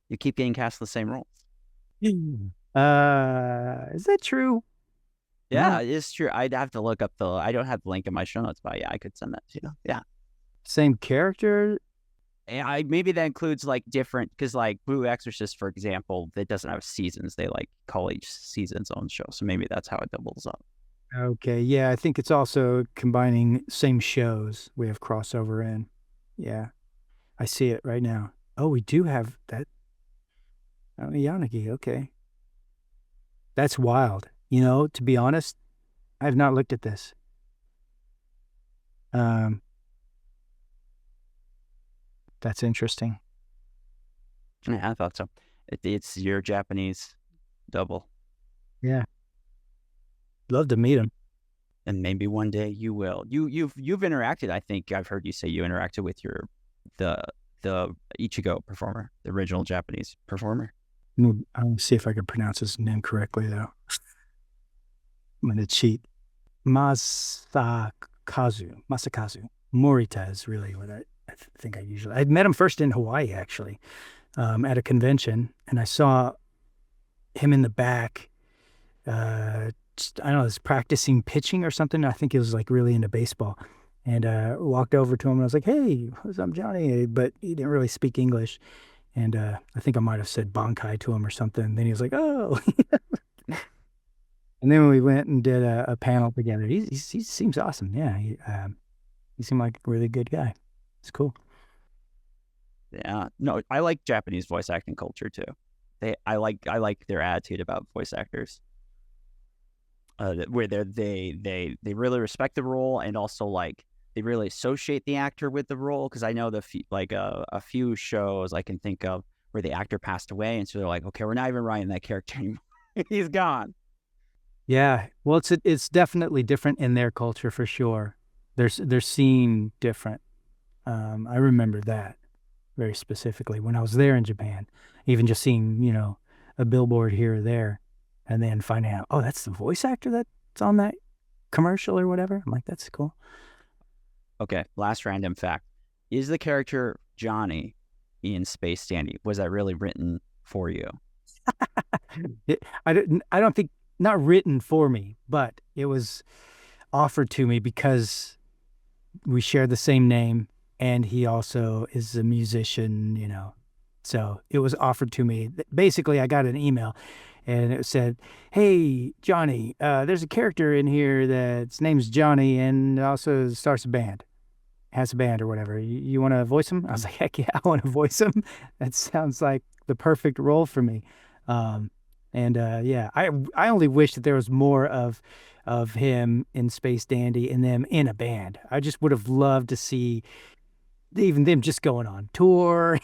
You keep getting cast the same roles. Is that true? Yeah, it's true. I'd have to look up I don't have the link in my show notes, but yeah, I could send that to you. Yeah. Same character? And maybe that includes like different, because like Blue Exorcist, for example, that doesn't have seasons. They like call each season its own show. So maybe that's how it doubles up. Okay. Yeah, I think it's also combining same shows we have crossover in. Yeah. I see it right now. Oh, we do have that. Oh, Yanagi. Okay. That's wild. To be honest, I have not looked at this. That's interesting. Yeah, I thought so. It's your Japanese double. Yeah. Love to meet him. And maybe one day you will. You've interacted. I think I've heard you say you interacted with the Ichigo performer, the original Japanese performer. I'll see if I can pronounce his name correctly, though. I'm going to cheat. Masakazu. Morita is really what I think I met him first in Hawaii, actually, at a convention. And I saw him in the back. I don't know, was practicing pitching or something. I think he was like really into baseball. And walked over to him and I was like, hey, what's up, Johnny? But he didn't really speak English. And I think I might have said Bankai to him or something. And then he was like, oh. And then we went and did a panel together. He seems awesome. Yeah, he seemed like a really good guy. It's cool. Yeah, no, I like Japanese voice acting culture too. I like their attitude about voice actors. Where they really respect the role, and also like they really associate the actor with the role. Because I know a few shows I can think of where the actor passed away, and so they're like, okay, we're not even writing that character anymore. He's gone. Yeah, well, it's definitely different in their culture for sure. They're seen different. I remember that very specifically when I was there in Japan. Even just seeing a billboard here or there, and then finding out, oh, that's the voice actor that's on that commercial or whatever. I'm like, that's cool. Okay, last random fact: is the character Johnny in Space Dandy, was that really written for you? I don't think, not written for me, but it was offered to me because we share the same name and he also is a musician, So it was offered to me. Basically, I got an email and it said, hey, Johnny, there's a character in here that's name's Johnny and also starts a band, has a band or whatever. You want to voice him? I was like, heck yeah, I want to voice him. That sounds like the perfect role for me. Yeah, I only wish that there was more of him in Space Dandy and them in a band. I just would have loved to see even them just going on tour,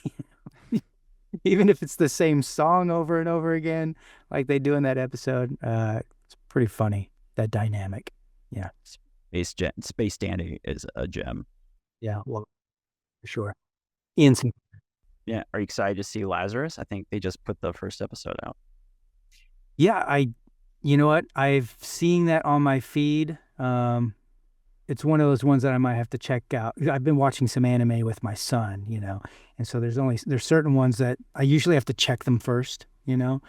even if it's the same song over and over again, like they do in that episode. It's pretty funny, that dynamic. Yeah. Space Dandy is a gem. Yeah, well, for sure. Ian, Yeah. Are you excited to see Lazarus? I think they just put the first episode out. yeah, you know what? I've seen that on my feed. It's one of those ones that I might have to check out. I've been watching some anime with my son, and so there's certain ones that I usually have to check them first, and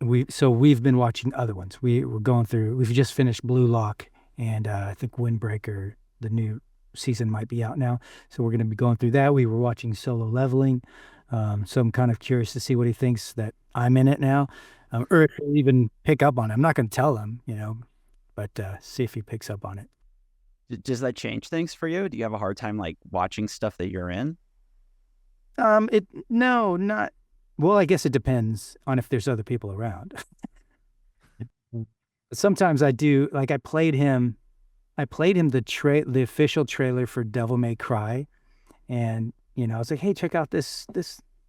we've been watching other ones. We're going through. We've just finished Blue Lock, and I think Windbreaker, the new season, might be out now. So we're going to be going through that. We were watching Solo Leveling, so I'm kind of curious to see what he thinks that I'm in it now, or if he'll even pick up on it. I'm not going to tell him, but see if he picks up on it. Does that change things for you? Do you have a hard time like watching stuff that you're in? No, not. Well, I guess it depends on if there's other people around. Sometimes I do. Like I played him the official trailer for Devil May Cry, and I was like, hey, check out this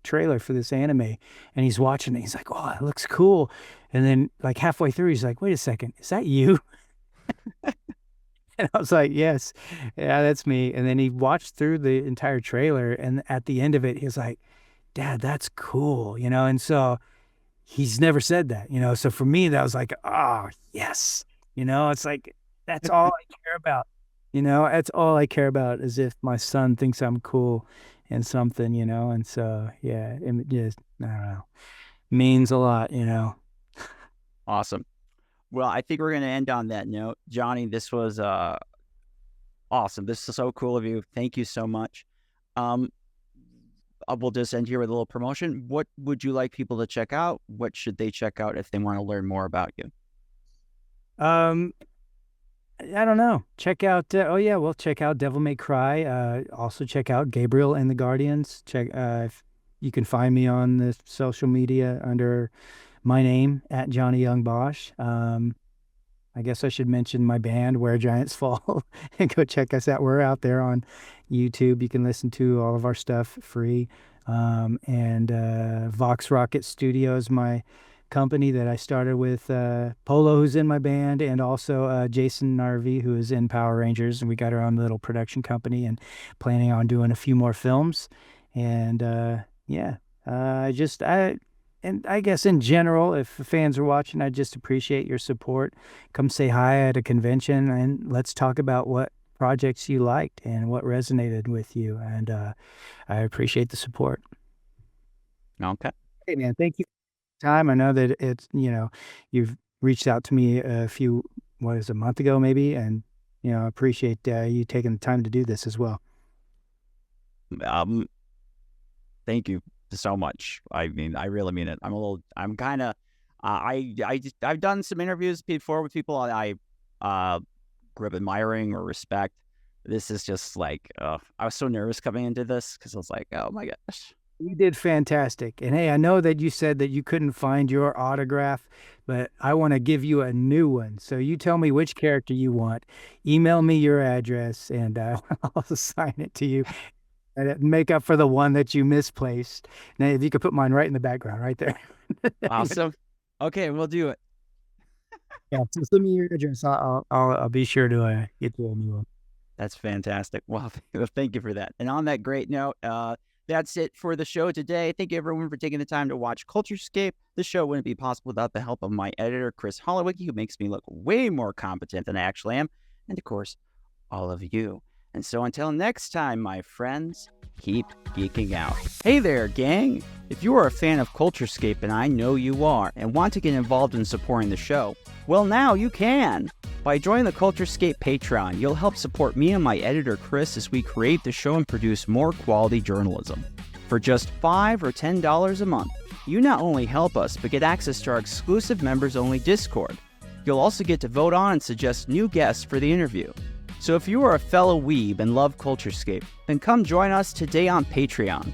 trailer for this anime, and he's watching it. He's like, oh, it looks cool. And then like halfway through, he's like, wait a second, is that you? And I was like, yes, yeah, that's me. And then he watched through the entire trailer, and at the end of it, he was like, Dad, that's cool, and so he's never said that, so for me, that was like, oh, yes, it's like, that's all I care about, that's all I care about is if my son thinks I'm cool and something, and so, yeah, it just, I don't know, means a lot, Awesome. Well, I think we're going to end on that note. Johnny, this was awesome. This is so cool of you. Thank you so much. We'll just end here with a little promotion. What would you like people to check out? What should they check out if they want to learn more about you? I don't know. Check out, check out Devil May Cry. Also check out Gabriel and the Guardians. If you can find me on the social media under my name at Johnny Yong Bosch. I guess I should mention my band, Where Giants Fall, and go check us out. We're out there on YouTube. You can listen to all of our stuff free. And Vox Rocket Studios, my company that I started with Polo, who's in my band, and also Jason Narvi, who is in Power Rangers. And we got our own little production company and planning on doing a few more films. And and I guess in general, if fans are watching, I just appreciate your support. Come say hi at a convention and let's talk about what projects you liked and what resonated with you. And I appreciate the support. Okay. Hey, man, thank you for your time. I know that it's, you've reached out to me a month ago maybe, and, I appreciate you taking the time to do this as well. Thank you so much. I mean, I really mean it. I'm kind of, I've done some interviews before with people I grew up admiring or respect. This is just like, I was so nervous coming into this because I was like, oh my gosh. You did fantastic. And hey, I know that you said that you couldn't find your autograph, but I want to give you a new one. So you tell me which character you want. Email me your address and I'll assign it to you. And make up for the one that you misplaced. Now, if you could put mine right in the background, right there. Awesome. Okay, we'll do it. Yeah, just send me your address. I'll be sure to get you a new one. That's fantastic. Well, thank you for that. And on that great note, that's it for the show today. Thank you, everyone, for taking the time to watch Culturescape. The show wouldn't be possible without the help of my editor, Chris Hollowicki, who makes me look way more competent than I actually am. And, of course, all of you. And so until next time, my friends, keep geeking out. Hey there, gang! If you are a fan of Culturescape, and I know you are, and want to get involved in supporting the show, well, now you can! By joining the Culturescape Patreon, you'll help support me and my editor, Chris, as we create the show and produce more quality journalism. For just $5 or $10 a month, you not only help us, but get access to our exclusive members-only Discord. You'll also get to vote on and suggest new guests for the interview. So if you are a fellow weeb and love Culturescape, then come join us today on Patreon.